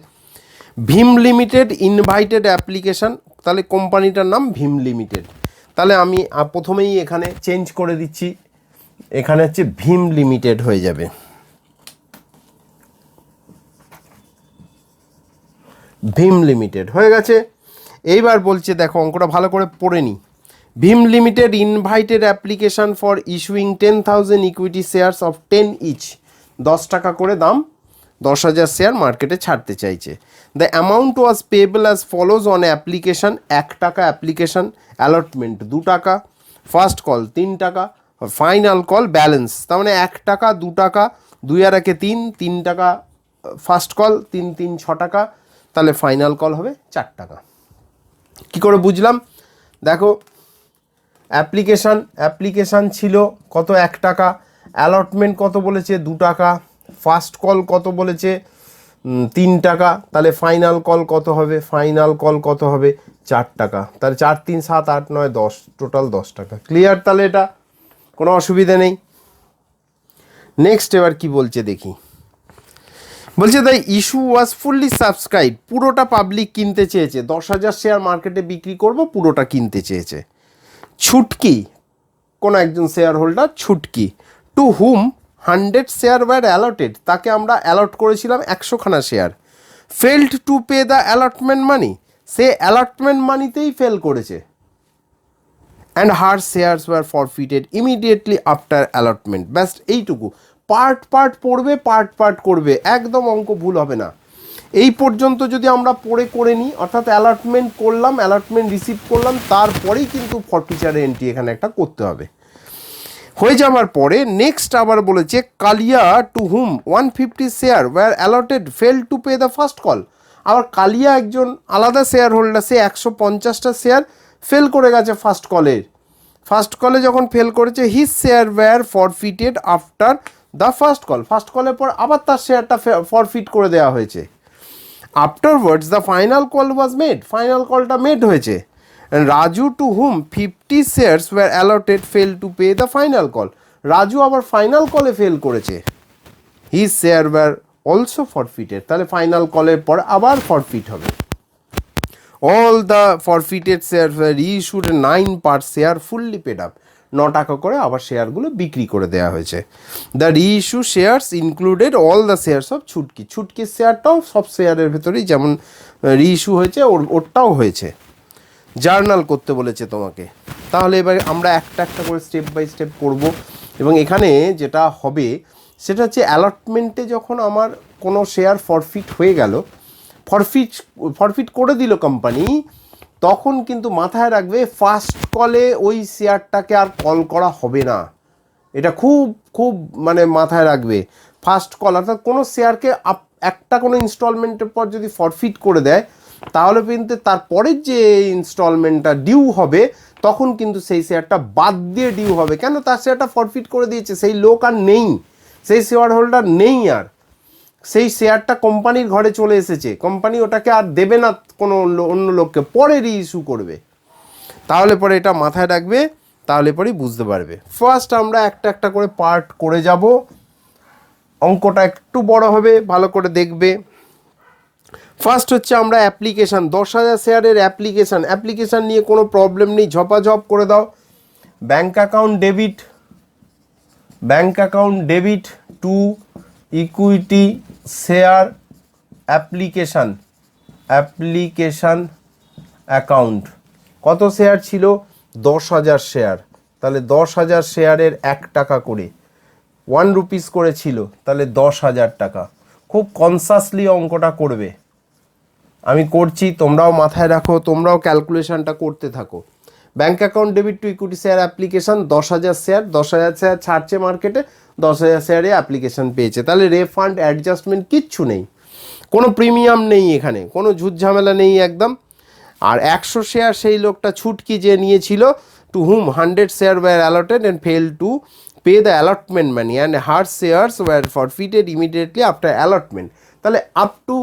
ভীম লিমিটেড ইনভাইটেড অ্যাপ্লিকেশান, তাহলে কোম্পানিটার নাম ভীম লিমিটেড। তাহলে আমি প্রথমেই এখানে চেঞ্জ করে দিচ্ছি, এখানে হচ্ছে ভীম লিমিটেড হয়ে যাবে। ভীম লিমিটেড হয়ে গেছে। এইবার বলছে দেখো অঙ্কটা ভালো করে পড়ে নি। Bhim limited invited application for issuing 10,000 equity shares of 10 each, 10 টাকা করে দাম, 10,000 শেয়ার মার্কেটে ছাড়তে চাইছে। The amount was payable as follows on application, 1 টাকা অ্যাপ্লিকেশন, অ্যালটমেন্ট 2 টাকা, ফার্স্ট কল 3 টাকা, ফাইনাল কল ব্যালেন্স, তার মানে 1 টাকা 2 টাকা, 2 আর 1 3, 3 টাকা ফার্স্ট কল, 3 3 6 টাকা, তাহলে ফাইনাল কল হবে 4 টাকা। কি করে বুঝলাম? দেখো অ্যাপ্লিকেশান ছিল কত? 1 টাকা, অ্যালটমেন্ট কত বলেছে? 2 টাকা, ফার্স্ট কল কত বলেছে? 3 টাকা, তাহলে ফাইনাল কল কত হবে? ফাইনাল কল কত হবে? 4 টাকা, তাহলে 4 3 7 8 9 10, টোটাল 10 টাকা। ক্লিয়ার? তাহলে এটা কোনো অসুবিধা নেই। নেক্সট এবার কি বলছে দেখি, বলছে the issue was fully subscribe, পুরোটা পাবলিক কিনতে চেয়েছে, 10,000 শেয়ার মার্কেটে বিক্রি করব, পুরোটা কিনতে চেয়েছে। ছুটকি, কোনো একজন share holder Chhutki, to whom 100 share were allotted, তাকে আমরা অ্যালট করেছিলাম 100খানা share, failed to pay the allotment money, সে অ্যালটমেন্ট মানিতেই ফেল করেছে, and her shares were forfeited immediately after allotment. ব্যাস এইটুকু, পার্ট পার্ট পড়বে, পার্ট পার্ট করবে, একদম অঙ্ক ভুল হবে না। এই পর্যন্ত যদি আমরা পড়ে করে নিই, অর্থাৎ অ্যালটমেন্ট করলাম, অ্যালটমেন্ট রিসিভ করলাম, তারপরেই কিন্তু ফরফিচারের এন্ট্রি এখানে একটা করতে হবে। হয়ে যাওয়ার পরে নেক্সট আবার বলেছে Kalia to whom 150 share were allotted fail to pay the first call. আবার কালিয়া একজন আলাদা শেয়ার হোল্ডার, সে 150টা শেয়ার ফেল করে গেছে ফার্স্ট কলে যখন ফেল করেছে, his share were forfeited after the first কলের পর আবার তার শেয়ারটা ফরফিট করে দেওয়া হয়েছে। Afterwards the final call was made, final কলটা মেড হয়েছে। Raju to whom 50 shares were allotted fail to pay the final call, Raju আবার ফাইনাল কলে ফেল করেছে, his share were also forfeited, তাহলে ফাইনাল কলের পর আবার ফরফিট হবে। All the forfeited share reissued 9 per share fully paid up, 9 টাকা করে আবার শেয়ারগুলো বিক্রি করে দেওয়া হয়েছে। The reissue shares included all the shares of ছুটকির শেয়ারটাও সব শেয়ারের ভেতরেই যেমন রিইস্যু হয়েছে ওরটাও হয়েছে। জার্নাল করতে বলেছে তোমাকে, তাহলে এবার আমরা একটা একটা করে স্টেপ বাই স্টেপ করব। এবং এখানে যেটা হবে সেটা হচ্ছে অ্যালটমেন্টে যখন আমার কোনো শেয়ার ফরফিট হয়ে গেল, ফরফিট করে দিল কোম্পানি, তখন কিন্তু মাথায় রাখবে ফার্স্ট কলে ওই শেয়ারটাকে আর কল করা হবে না। এটা খুব খুব মানে মাথায় রাখবে, ফার্স্ট কল অর্থাৎ কোনো শেয়ারকে একটা কোনো ইনস্টলমেন্টের পর যদি ফরফিট করে দেয়, তাহলে কিন্তু তারপরের যে ইনস্টলমেন্টটা ডিউ হবে তখন কিন্তু সেই শেয়ারটা বাদ দিয়ে ডিউ হবে। কেন? তার শেয়ারটা ফরফিট করে দিয়েছে, সেই লোক আর নেই, সেই শেয়ার হোল্ডার নেই, আর সেই শেয়ারটা কোম্পানির ঘরে চলে এসেছে, কোম্পানি ওটাকে আর দেবে না কোনো অন্য লোককে, পরে রিইস্যু করবে। তাহলে পরে এটা মাথায় রাখবে, তাহলে পরেই বুঝতে পারবে। ফার্স্ট আমরা একটা একটা করে পার্ট করে যাব, অঙ্কটা একটু বড় হবে, ভালো করে দেখবে। ফার্স্ট হচ্ছে আমরা অ্যাপ্লিকেশান, 10,000 শেয়ারের অ্যাপ্লিকেশান নিয়ে কোনো প্রবলেম নেই, ঝপাঝপ করে দাও। Bank account debit to equity share application account. কত শেয়ার ছিল? 10,000 শেয়ার, তাহলে 10,000 শেয়ারের 1 টাকা করে 1 রুপিস করে ছিল, তাহলে 10,000 টাকা। খুব কনসাসলি অঙ্কটা করবে, আমি করছি, তোমরাও মাথায় রাখো, তোমরাও ক্যালকুলেশনটা করতে থাকো। Bank account debit to equity share application, 10,000 share, 10,000 share ছাড়ছে মার্কেটে, 10,000 শেয়ারে অ্যাপ্লিকেশান পেয়েছে, তাহলে রেফান্ড অ্যাডজাস্টমেন্ট কিচ্ছু নেই, কোনো প্রিমিয়াম নেই, এখানে কোনো ঝুট ঝামেলা নেই একদম। আর 100 শেয়ার সেই লোকটা ছুটকি যে নিয়েছিল, to whom 100 share were allotted and fail to pay the allotment money and her shares were forfeited immediately after allotment. তাহলে আপ টু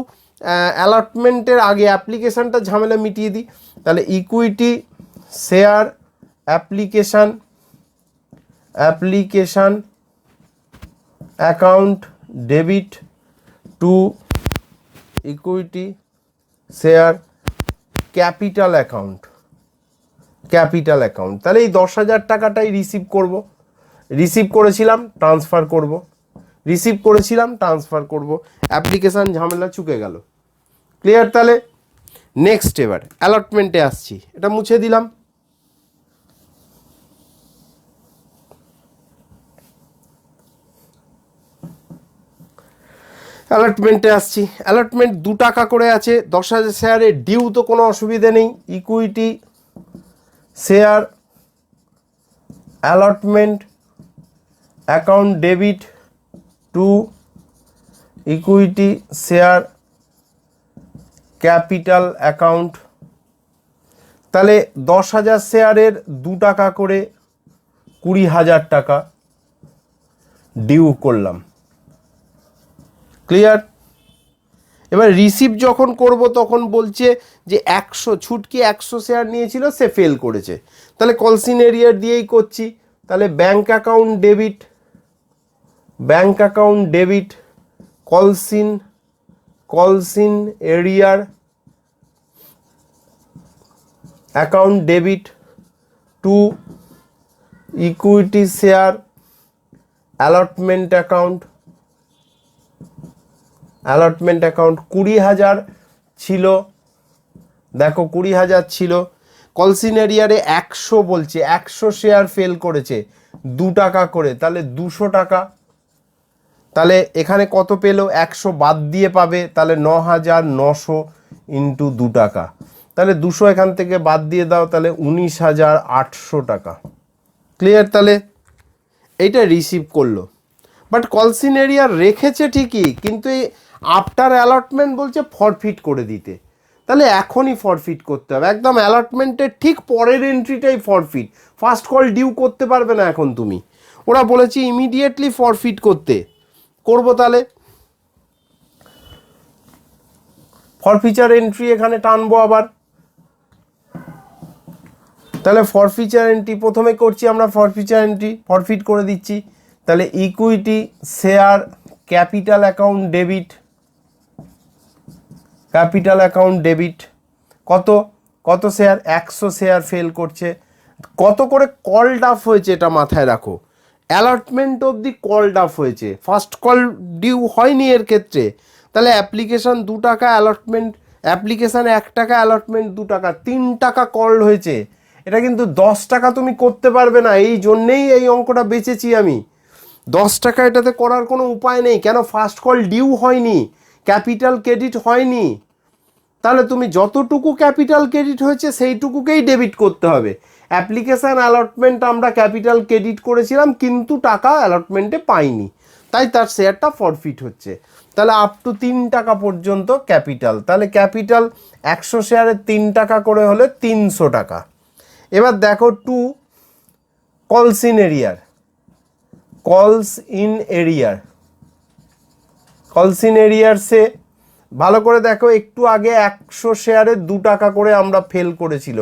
অ্যালটমেন্টের আগে অ্যাপ্লিকেশানটা ঝামেলা মিটিয়ে দিই। তাহলে equity share application account debit to equity share capital account. তাহলে এই 10,000 টাকাটাই রিসিভ করেছিলাম, ট্রান্সফার করব, অ্যাপ্লিকেশান ঝামেলা চুকে গেল। ক্লিয়ার? তাহলে নেক্সট এবার অ্যালটমেন্টে আসছি, এটা মুছে দিলাম। অ্যালটমেন্ট 2 টাকা করে আছে, 10,000 শেয়ারে ডিউ, তো কোনো অসুবিধে নেই। Equity share allotment account debit to equity share capital account. তাহলে 10,000 শেয়ারের 2 টাকা করে 20,000 টাকা ডিউ করলাম। ক্লিয়ার? এবার রিসিভ যখন করব তখন বলছে যে 100 ছুটকি 100 শেয়ার নিয়েছিল, সে ফেল করেছে, তাহলে কলসিন এরিয়ার দিয়েই করছি। তাহলে ব্যাঙ্ক অ্যাকাউন্ট ডেবিট কলসিন এরিয়ার account debit to equity share allotment account 20,000 ছিল, দেখো 20,000 ছিল। কলসিন এরিয়ারে 100 বলছে, 100 শেয়ার ফেল করেছে, 2 টাকা করে, তাহলে 200 টাকা। তাহলে এখানে কত পেলো? 100 বাদ দিয়ে পাবে, তাহলে 9,900 ইন্টু 2 টাকা, তাহলে 200 এখান থেকে বাদ দিয়ে দাও, তাহলে 19,800 টাকা। ক্লিয়ার? তাহলে এইটা রিসিভ করলো, বাট কলসিন এরিয়া রেখেছে ঠিকই, কিন্তু এই আফটার অ্যালটমেন্ট বলছে ফরফিট করে দিতে, তাহলে এখনই ফরফিট করতে হবে, একদম অ্যালটমেন্টের ঠিক পরের এন্ট্রিটাই ফরফিট। ফার্স্ট কল ডিউ করতে পারবে না এখন তুমি, ওরা বলেছি ইমিডিয়েটলি ফরফিট করবো। তাহলে ফরফিচার এন্ট্রি এখানে টানবো আবার, তাহলে ফরফিচার এন্ট্রি প্রথমে করছি আমরা, ফরফিট করে দিচ্ছি। তাহলে equity share capital account debit কত শেয়ার? 100 শেয়ার ফেল করছে, কত করে কলড অফ হয়েছে এটা মাথায় রাখো, অ্যালটমেন্ট অবধি কলড অফ হয়েছে, ফার্স্ট কল ডিউ হয়নি এর ক্ষেত্রে। তাহলে অ্যাপ্লিকেশান 2 টাকা, অ্যাপ্লিকেশান 1 টাকা, অ্যালটমেন্ট 2 টাকা, 3 টাকা কল হয়েছে। এটা কিন্তু 10 টাকা তুমি করতে পারবে না, এই জন্যেই এই অঙ্কটা বেচেছি আমি। 10 টাকা এটাতে করার কোনো উপায় নেই, কেন? ফার্স্ট কল ডিউ হয়নি, ক্যাপিটাল ক্রেডিট হয়নি, তাহলে তুমি যতটুকু ক্যাপিটাল ক্রেডিট হয়েছে সেইটুকুকেই ডেবিট করতে হবে। অ্যাপ্লিকেশান অ্যালটমেন্ট আমরা ক্যাপিটাল ক্রেডিট করেছিলাম, কিন্তু টাকা অ্যালটমেন্টে পাইনি, তাই তার শেয়ারটা ফরফিট হচ্ছে। তাহলে আপ টু 3 টাকা পর্যন্ত ক্যাপিটাল, তাহলে ক্যাপিটাল 100 শেয়ারে 3 টাকা করে হলে 300 টাকা। এবার দেখো টু কলস ইন এরিয়ার, কলস ইন এরিয়ার, কলস ইন এরিয়ার সে ভালো করে দেখো, একটু আগে 100 শেয়ারে 2 টাকা করে আমরা ফেল করেছিল,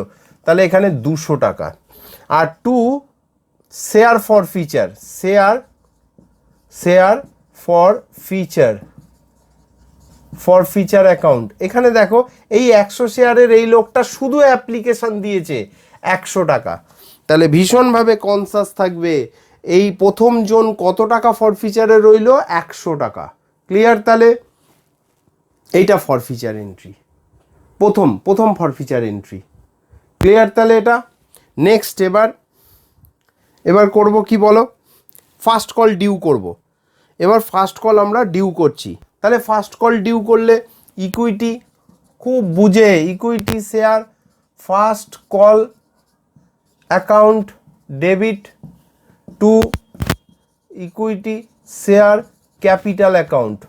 তাহলে এখানে 200 টাকা। আর to share forfeiture, share forfeiture, forfeiture account, এখানে দেখো এই 100 শেয়ারের এই লোকটা শুধু অ্যাপ্লিকেশন দিয়েছে 100 টাকা, তাহলে ভীষণভাবে কনসাস থাকবে। এই প্রথম জোন কত টাকা ফর ফিচারে রইল? 100 টাকা। ক্লিয়ার? তাহলে এইটা ফর ফিচার এন্ট্রি, প্রথম ফর ফিচার এন্ট্রি। ক্লিয়ার? তাহলে এটা নেক্সট। এবার করব কি বলো? ফার্স্ট কল ডিউ করব। এবার ফার্স্ট কল আমরা ডিউ করছি। তাহলে ফার্স্ট কল ডিউ করলে ইকুইটি, খুব বুঝে, equity share first call account debit to equity share capital account,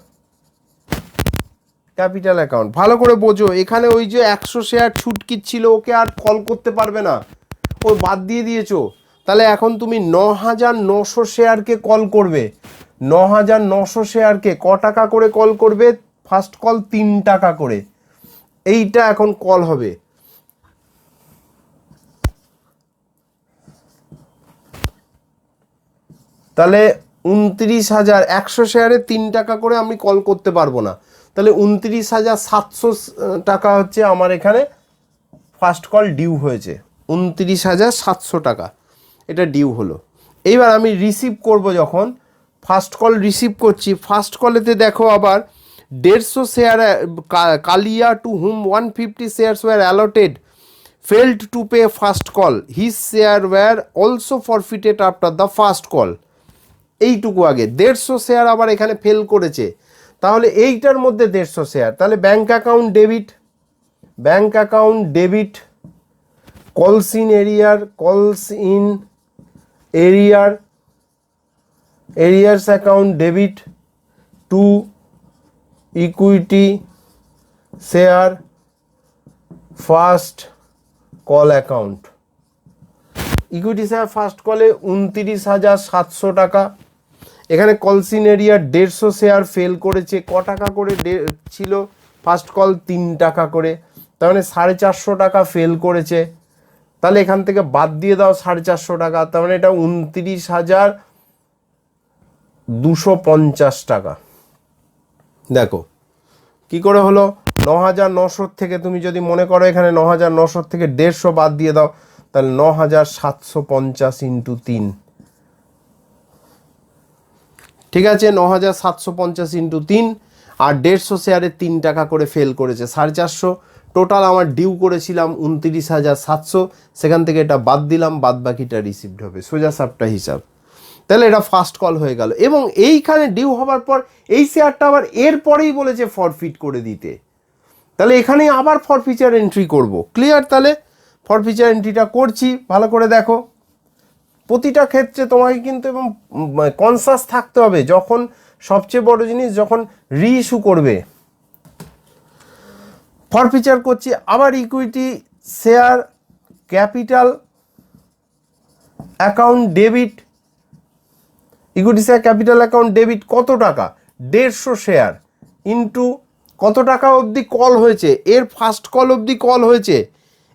capital account. ভালো করে বোঝো, এখানে ওই যে 100 শেয়ার ছুটকি ছিল, ওকে আর কল করতে পারবে না, ও বাদ দিয়ে দিয়েছো। তাহলে এখন তুমি 9900 শেয়ারকে কল করবে। 9900 শেয়ারকে ক টাকা করে কল করবে? ফার্স্ট কল 3 টাকা করে, এইটা এখন কল হবে। তাহলে 29,000, 100 শেয়ারে 3 টাকা করে আমি কল করতে পারবো না, তাহলে 29,700 টাকা হচ্ছে আমার এখানে ফার্স্ট কল ডিউ হয়েছে। 29,700 টাকা এটা ডিউ হলো। এইবার আমি রিসিভ করব, যখন ফার্স্ট কল রিসিভ করছি, ফার্স্ট কলেতে দেখো আবার 150 share, Kaliya to whom 150 shares were allotted failed to pay first call, his share were also forfeited after the first call। এইটুকু আগে 150 শেয়ার আবার এখানে ফেল করেছে, তাহলে এইটার মধ্যে 150 শেয়ার, তাহলে bank account debit, bank account debit, কলস ইন এরিয়ার, কলস ইন এরিয়ার, arrears account debit to equity share first call account. Equity share first কলে 29,700 টাকা। এখানে কলসিন এরিয়া 150 শেয়ার ফেল করেছে, ক টাকা করে ছিল? ফার্স্ট কল 3 টাকা করে, তার মানে 450 টাকা ফেল করেছে। তাহলে এখান থেকে বাদ দিয়ে দাও 450 টাকা, তার মানে এটা 29,250 টাকা। দেখো কি করে হলো? 9,900 থেকে তুমি যদি মনে করো এখানে 9,900 থেকে 150 বাদ দিয়ে দাও, তাহলে 9,750 ইন্টু 3, ঠিক আছে? 9,750 ইন্টু 3, আর 150 শেয়ারে 3 টাকা করে ফেল করেছে, 450। টোটাল আমার ডিউ করেছিলাম 29,700, সেখান থেকে এটা বাদ দিলাম, বাদ বাকিটা রিসিভড হবে, সোজা সাপটা হিসাব। তাহলে এটা ফার্স্ট কল হয়ে গেল। এবং এইখানে ডিউ হওয়ার পর এই শেয়ারটা আবার এরপরেই বলেছে ফরফিট করে দিতে, তাহলে এখানেই আবার ফরফিচার এন্ট্রি করব। ক্লিয়ার? তাহলে ফরফিচার এন্ট্রিটা করছি, ভালো করে দেখো। প্রতিটা ক্ষেত্রে তোমাকে কিন্তু এবং কনসাস থাকতে হবে, যখন সবচেয়ে বড় জিনিস যখন রিইস্যু করবে। ফরফিচার করছি, আবার equity share capital account debit, equity share capital account debit কত টাকা? 150 শেয়ার ইন্টু কত টাকা অবধি কল হয়েছে? এর ফার্স্ট কল অবধি কল হয়েছে,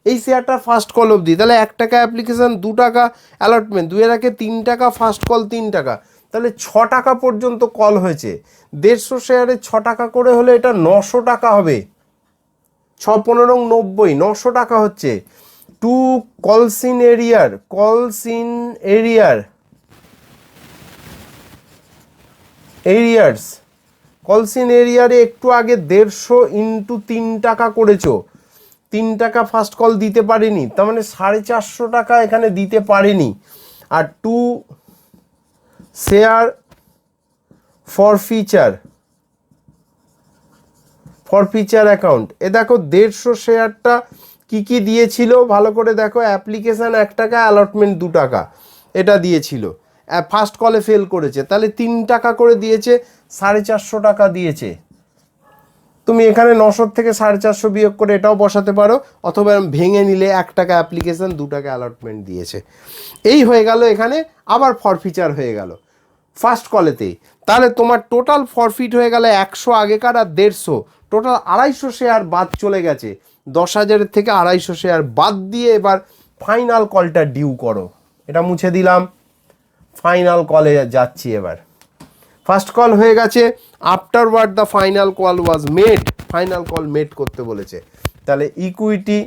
এই শেয়ারটা ফার্স্ট কল অবধি, তাহলে 1 টাকা অ্যাপ্লিকেশান, 2 টাকা অ্যালটমেন্ট, 2 এর আগে 3 টাকা ফার্স্ট কল, 3 টাকা, তাহলে 6 টাকা পর্যন্ত কল হয়েছে। 150 শেয়ারে 6 টাকা করে হলে এটা 900 টাকা হবে, 6 15 90, 900 টাকা হচ্ছে। টু কলসিন এরিয়ার, কলসিন এরিয়ার, এরিয়ার্স, কলসিন এরিয়ারে একটু আগে 150 ইন্টু 3 টাকা করেছো, 3 টাকা ফার্স্ট কল দিতে পারেনি, তার মানে 450 টাকা এখানে দিতে পারেনি। আর টু শেয়ার ফরফিচার, ফরফিচার অ্যাকাউন্ট, এ দেখো 150 শেয়ারটা কি কি দিয়েছিল ভালো করে দেখো। অ্যাপ্লিকেশান 1 টাকা, অ্যালটমেন্ট 2 টাকা, এটা দিয়েছিল। ফার্স্ট কলে ফেল করেছে, তাহলে 3 টাকা করে দিয়েছে, 450 টাকা দিয়েছে। তুমি এখানে 900 থেকে 450 বিয়োগ করে এটাও বসাতে পারো, অথবা ভেঙে নিলে 1 টাকা অ্যাপ্লিকেশন, 2 টাকা অ্যালটমেন্ট দিয়েছে। এই হয়ে গেল, এখানে আবার ফরফিচার হয়ে গেল ফার্স্ট কলেতেই। তাহলে তোমার টোটাল ফরফিট হয়ে গেলে 100 আগেকার আর 150, টোটাল 250 শেয়ার বাদ চলে গেছে। 10,000 থেকে 250 শেয়ার বাদ দিয়ে এবার ফাইনাল কলটা ডিউ করো। এটা মুছে দিলাম, ফাইনাল কলে যাচ্ছি এবার। ফার্স্ট কল হয়ে গেছে, afterward the final call was made, final call made করতে বলেছে। তাহলে equity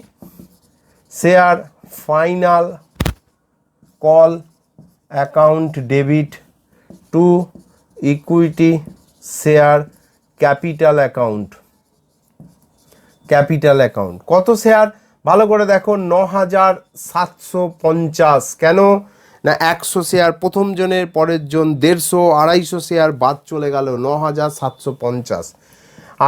share final call account debit to equity share capital account. Capital account কত শেয়ার ভালো করে দেখো, 9,750। কেন না 100 শেয়ার প্রথম জনের, পরের জন 150, 250 শেয়ার বাদ চলে গেল, 9,750।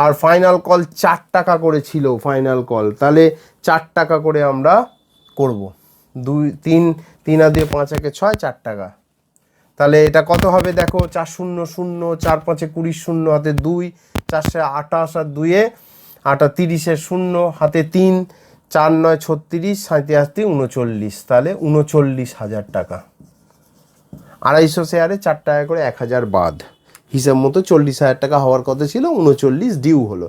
আর ফাইনাল কল 4 টাকা করে ছিল ফাইনাল কল, তাহলে 4 টাকা করে আমরা করব। 2 3 3 আর 2 5 একে 6, 4 টাকা। তাহলে এটা কত হবে দেখো, 4 0 0, 4 5 20, 0 হাতে 2, 4 28 আর 2 8 30, 0 হাতে 3, 4 9 36, 37 39, তাহলে 39,000 টাকা। 250 শেয়ারে 4 টাকা করে 1,000 বাদ, হিসাব মতো 40,000 টাকা হওয়ার কথা ছিল, 39 ডিউ হলো।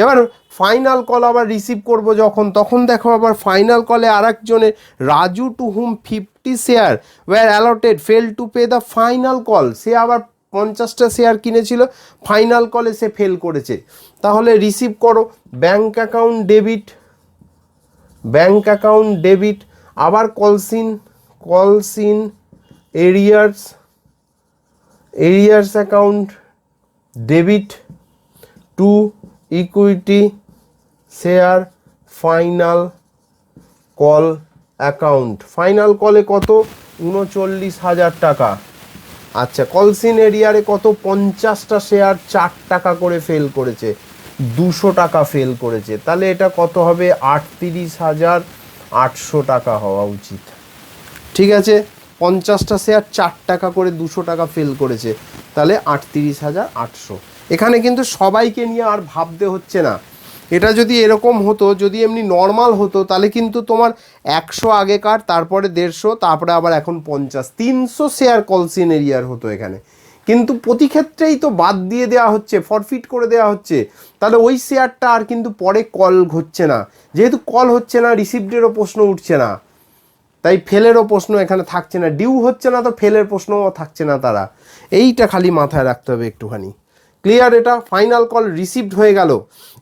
এবার ফাইনাল কল আবার রিসিভ করব যখন, তখন দেখো আবার ফাইনাল কলে আর একজনের, Raju to whom 50 share were allotted fail to pay the final call. সে আবার 50টা শেয়ার কিনেছিল, ফাইনাল কলে সে ফেল করেছে। তাহলে রিসিভ করো, bank account debit, bank account debit, আবার calls in arrears account debit to equity share final call account. Final কলে কত, 39,000 টাকা। আচ্ছা, কলসিন এরিয়ারে কত, 50টা শেয়ার 4 টাকা করে ফেল করেছে, 200 টাকা ফেল করেছে। তাহলে এটা কত হবে, 38,800 টাকা হওয়া উচিত। ঠিক আছে, 50টা শেয়ার 4 টাকা করে 200 টাকা ফেল করেছে, তাহলে 38,800। এখানে কিন্তু সবাইকে নিয়ে আর ভাবতে হচ্ছে না। এটা যদি এরকম হতো, যদি এমনি নর্মাল হতো, তাহলে কিন্তু তোমার 100 আগেকার, তারপরে 150, তারপরে আবার এখন 50, 300 শেয়ার কলসিন এরিয়ার হতো এখানে। কিন্তু প্রতি ক্ষেত্রেই তো বাদ দিয়ে দেওয়া হচ্ছে, ফরফিট করে দেওয়া হচ্ছে। তাহলে ওই শেয়ারটা আর কিন্তু পরে কল হচ্ছে না, যেহেতু কল হচ্ছে না, রিসিভডেরও প্রশ্ন উঠছে না, তাই ফেলেরও প্রশ্ন এখানে থাকছে না। ডিউ হচ্ছে না তো ফেলের প্রশ্নও থাকছে না তারা। এইটা খালি মাথায় রাখতে হবে একটুখানি। ক্লিয়ার? এটা ফাইনাল কল রিসিভড হয়ে গেল।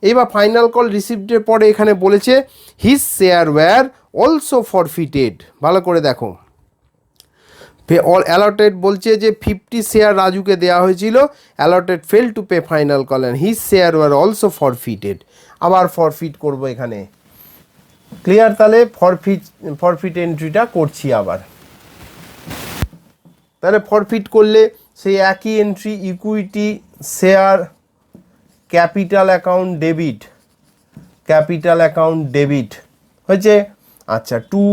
এইবার ফাইনাল কল রিসিভডের পরে এখানে বলেছে his share were also forfeited. ভালো করে দেখো, অ্যালটেড বলছে যে 50 শেয়ার রাজুকে দেওয়া হয়েছিল, allotted fail to pay final call and his share were also forfeited. আবার ফরফিট করবো এখানে। ক্লিয়ার? তাহলে ফরফিট এন্ট্রিটা করছি আবার। তাহলে ফরফিট করলে সেই একই entry, equity share capital account debit হয়েছে। আচ্ছা, to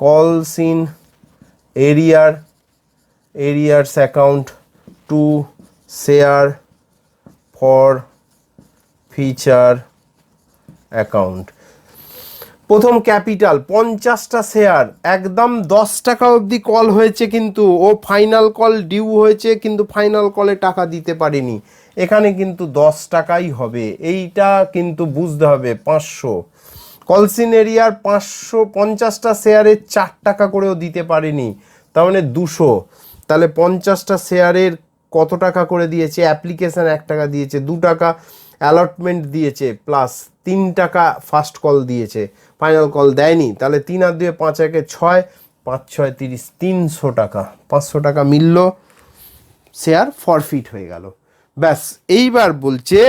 calls in arrears account to share forfeiture account. প্রথম ক্যাপিটাল 50টা শেয়ার, একদম 10 টাকা অবধি কল হয়েছে, কিন্তু ও ফাইনাল কল ডিউ হয়েছে, কিন্তু ফাইনাল কলে টাকা দিতে পারেনি। এখানে কিন্তু 10 টাকাই হবে, এইটা কিন্তু বুঝতে হবে। 500 কলসিন এরিয়ার 550টা শেয়ারের 4 টাকা করেও দিতে পারেনি, তার মানে 200। তাহলে 50টা শেয়ারের কত টাকা করে দিয়েছে? অ্যাপ্লিকেশান 1 টাকা দিয়েছে, 2 টাকা অ্যালটমেন্ট দিয়েছে, প্লাস 3 টাকা ফার্স্ট কল দিয়েছে, ফাইনাল কল দেয়নি। তাহলে 3 আর 2 5 একে 6, 5 6 30, 300 টাকা, 500 টাকা মিলল, শেয়ার ফরফিট হয়ে গেল। ব্যাস, এইবার বলছে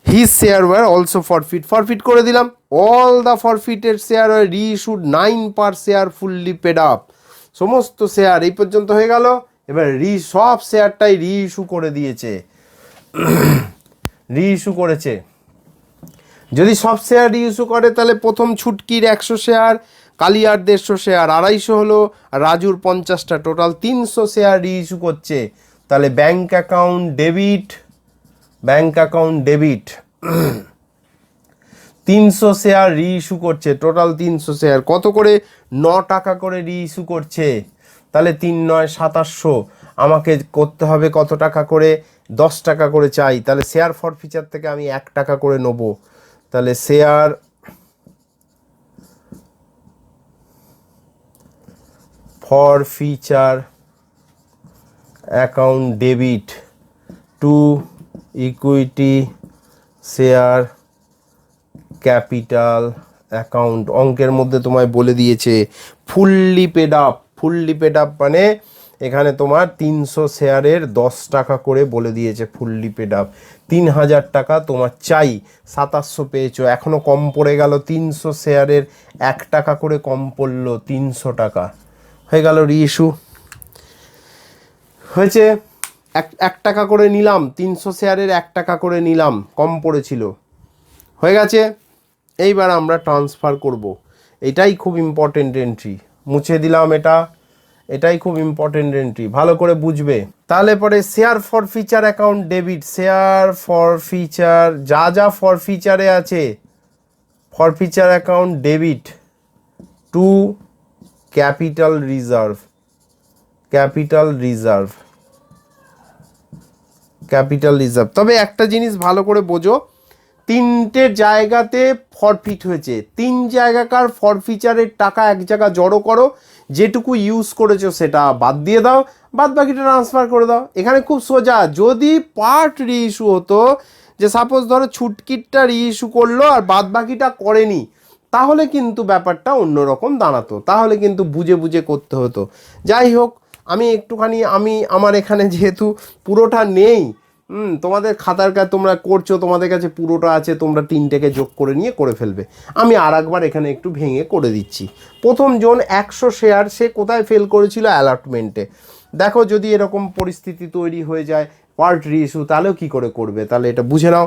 his share were also forfeit করে দিলাম। All the forfeited share were reissued 9 per share fully paid up. সমস্ত শেয়ার এই পর্যন্ত হয়ে গেল। এবার সব শেয়ারটাই রিইস্যু করে দিয়েছে, রিইস্যু করেছে। যদি সব শেয়ার রিইস্যু করে, তাহলে প্রথম ছুটকির 100 শেয়ার কালিয়ার 150 শেয়ার, 250 হলো, রাজুর 50টা, টোটাল 300 শেয়ার রিইস্যু করছে। তাহলে bank account debit 300 share reissue করছে, টোটাল 300 শেয়ার। কত করে? 9 টাকা করে রিইস্যু করছে। তাহলে 3 9 2700, আমাকে করতে হবে কত টাকা করে? 10 টাকা করে চাই। তাহলে শেয়ার ফর ফিচার থেকে আমি 1 টাকা করে নেব। তাহলে share forfeiture account debit to equity share capital account. অঙ্কের মধ্যে তোমায় বলে দিয়েছে ফুললি পেড আপ মানে এখানে তোমার 300 শেয়ারের 10 টাকা করে বলে দিয়েছে ফুললি পেড আপ। 3000 টাকা তোমার চাই, 2700 পেয়েছো, এখনও কম পড়ে গেল। 300 শেয়ারের 1 টাকা করে কম পড়লো, 300 টাকা হয়ে গেল রিইস্যু। হয়েছে, 1 টাকা করে নিলাম, 300 শেয়ারের 1 টাকা করে নিলাম, কম পড়েছিল, হয়ে গেছে। এইবার আমরা ট্রান্সফার করব। এটাই খুব ইম্পর্টেন্ট এন্ট্রি, মুছে দিলাম এটাই খুব ইম্পর্টেন্ট এন্ট্রি, ভালো করে বুঝবে। তাহলে পরে share forfeiture account debit, share for feature যা ফর ফিচারে আছে, for feature account debit to capital reserve. তবে একটা জিনিস ভালো করে বোঝো, 3টে জায়গাতে ফরফিট হয়েছে, 3 জায়গাকার ফরফিচারের টাকা এক জায়গা জড়ো করো, যেটুকু ইউজ করেছো সেটা বাদ দিয়ে দাও, বাদ বাকিটা ট্রান্সফার করে দাও। এখানে খুব সোজা। যদি পার্ট রিইস্যু হতো, যে সাপোজ ধরো ছুটকিটটা রিইস্যু করলো আর বাদ বাকিটা করেনি, তাহলে কিন্তু ব্যাপারটা অন্যরকম দাঁড়াতো, তাহলে কিন্তু বুঝে বুঝে করতে হতো। যাই হোক, আমি একটুখানি আমার এখানে যেহেতু পুরোটা নেই, তোমাদের খাতার কাজ তোমরা করছো, তোমাদের কাছে পুরোটা আছে, তোমরা 3টেকে যোগ করে নিয়ে করে ফেলবে। আমি আর একবার এখানে একটু ভেঙে করে দিচ্ছি। প্রথম জন 100 শেয়ার, সে কোথায় ফেল করেছিল? অ্যালটমেন্টে। দেখো যদি এরকম পরিস্থিতি তৈরি হয়ে যায় পার্ট রিইস্যু, তাহলেও কী করে করবে, তাহলে এটা বুঝে নাও।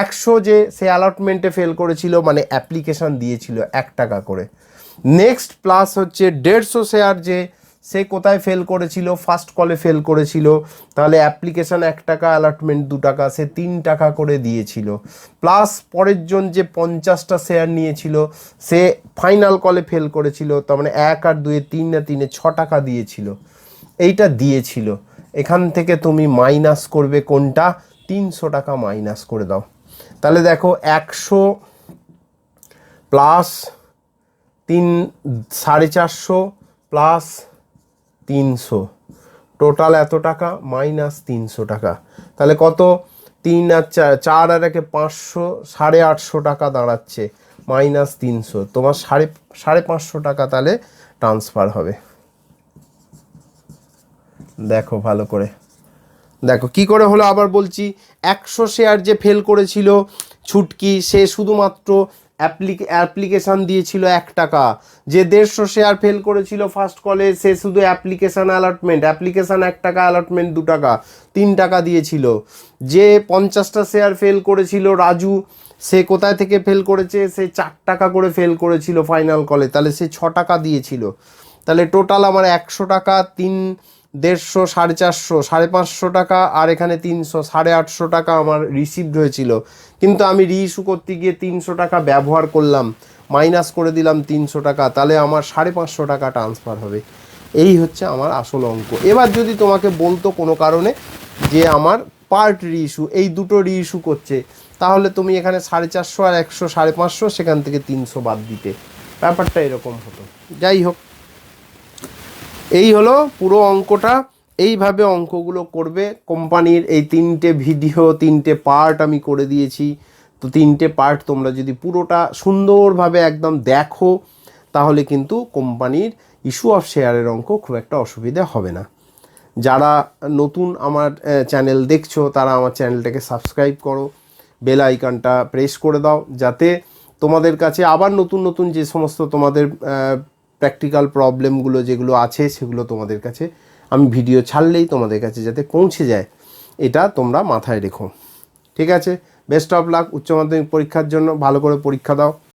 100 যে সে অ্যালটমেন্টে ফেল করেছিল, মানে অ্যাপ্লিকেশান দিয়েছিল 1 টাকা করে। নেক্সট প্লাস হচ্ছে 150 শেয়ার যে সে কোথায় ফেল করেছিল? ফার্স্ট কলে ফেল করেছিল, তাহলে অ্যাপ্লিকেশান 1 টাকা, অ্যালটমেন্ট 2 টাকা, সে 3 টাকা করে দিয়েছিল। প্লাস পরের জন যে 50টা শেয়ার নিয়েছিল, সে ফাইনাল কলে ফেল করেছিল, তার মানে 1 আর 2 3 আর 3 6 টাকা দিয়েছিল, এইটা দিয়েছিল। এখান থেকে তুমি মাইনাস করবে কোনটা? 300 টাকা মাইনাস করে দাও। তাহলে দেখো 100 প্লাস 450 প্লাস 300, টোটাল এত টাকা মাইনাস 300 টাকা। তাহলে কত? 3 আর 4 আর 1 500, 850 টাকা দাঁড়াচ্ছে, মাইনাস 300, তোমার 550 টাকা তাহলে ট্রান্সফার হবে। দেখো ভালো করে দেখো কি করে হলো, আবার বলছি। 100 শেয়ার যে ফেল করেছিল ছুটকি, সে শুধুমাত্র অ্যাপ্লিকেশান দিয়েছিল 1 টাকা। যে 150 শেয়ার ফেল করেছিল ফার্স্ট কলে, সে শুধু অ্যাপ্লিকেশান 1 টাকা, অ্যালটমেন্ট 2 টাকা, 3 টাকা দিয়েছিল। যে 50টা শেয়ার ফেল করেছিল রাজু, সে কোথায় থেকে ফেল করেছে? সে 4 টাকা করে ফেল করেছিল ফাইনাল কলে, তাহলে সে 6 টাকা দিয়েছিল। তাহলে টোটাল আমার 100 টাকা, 150, 450, 550 টাকা, আর এখানে 300, 850 টাকা আমার রিসিভড হয়েছিল। কিন্তু আমি রিইস্যু করতে গিয়ে 300 টাকা ব্যবহার করলাম, মাইনাস করে দিলাম 300 টাকা, তাহলে আমার 550 টাকা ট্রান্সফার হবে। এই হচ্ছে আমার আসল অঙ্ক। এবার যদি তোমাকে বলতো কোনো কারণে যে আমার পার্ট রিইস্যু, এই দুটো রিইস্যু করছে, তাহলে তুমি এখানে 450 আর 100, 550, সেখান থেকে 300 বাদ দিতে, ব্যাপারটা এরকম হতো। যাই হোক, এই হলো পুরো অঙ্কটা। এইভাবে অঙ্কগুলো করবে। কোম্পানির এই 3টে ভিডিও, 3টে পার্ট আমি করে দিয়েছি। তো 3টে পার্ট তোমরা যদি পুরোটা সুন্দরভাবে একদম দেখো, তাহলে কিন্তু কোম্পানির ইস্যু অফ শেয়ারের অঙ্ক খুব একটা অসুবিধা হবে না। যারা নতুন আমার চ্যানেল দেখছো, তারা আমার চ্যানেলটাকে সাবস্ক্রাইব করো, বেল আইকনটা প্রেস করে দাও, যাতে তোমাদের কাছে আবার নতুন নতুন যে সমস্ত তোমাদের প্র্যাকটিক্যাল প্রবলেমগুলো যেগুলো আছে, সেগুলো তোমাদের কাছে আমি ভিডিও ছাড়লেই তোমাদের কাছে যাতে পৌঁছে যায়, এটা তোমরা মাথায় রেখো। ঠিক আছে, বেস্ট অফ লাক উচ্চ মাধ্যমিক পরীক্ষার জন্য। ভালো করে পরীক্ষা দাও।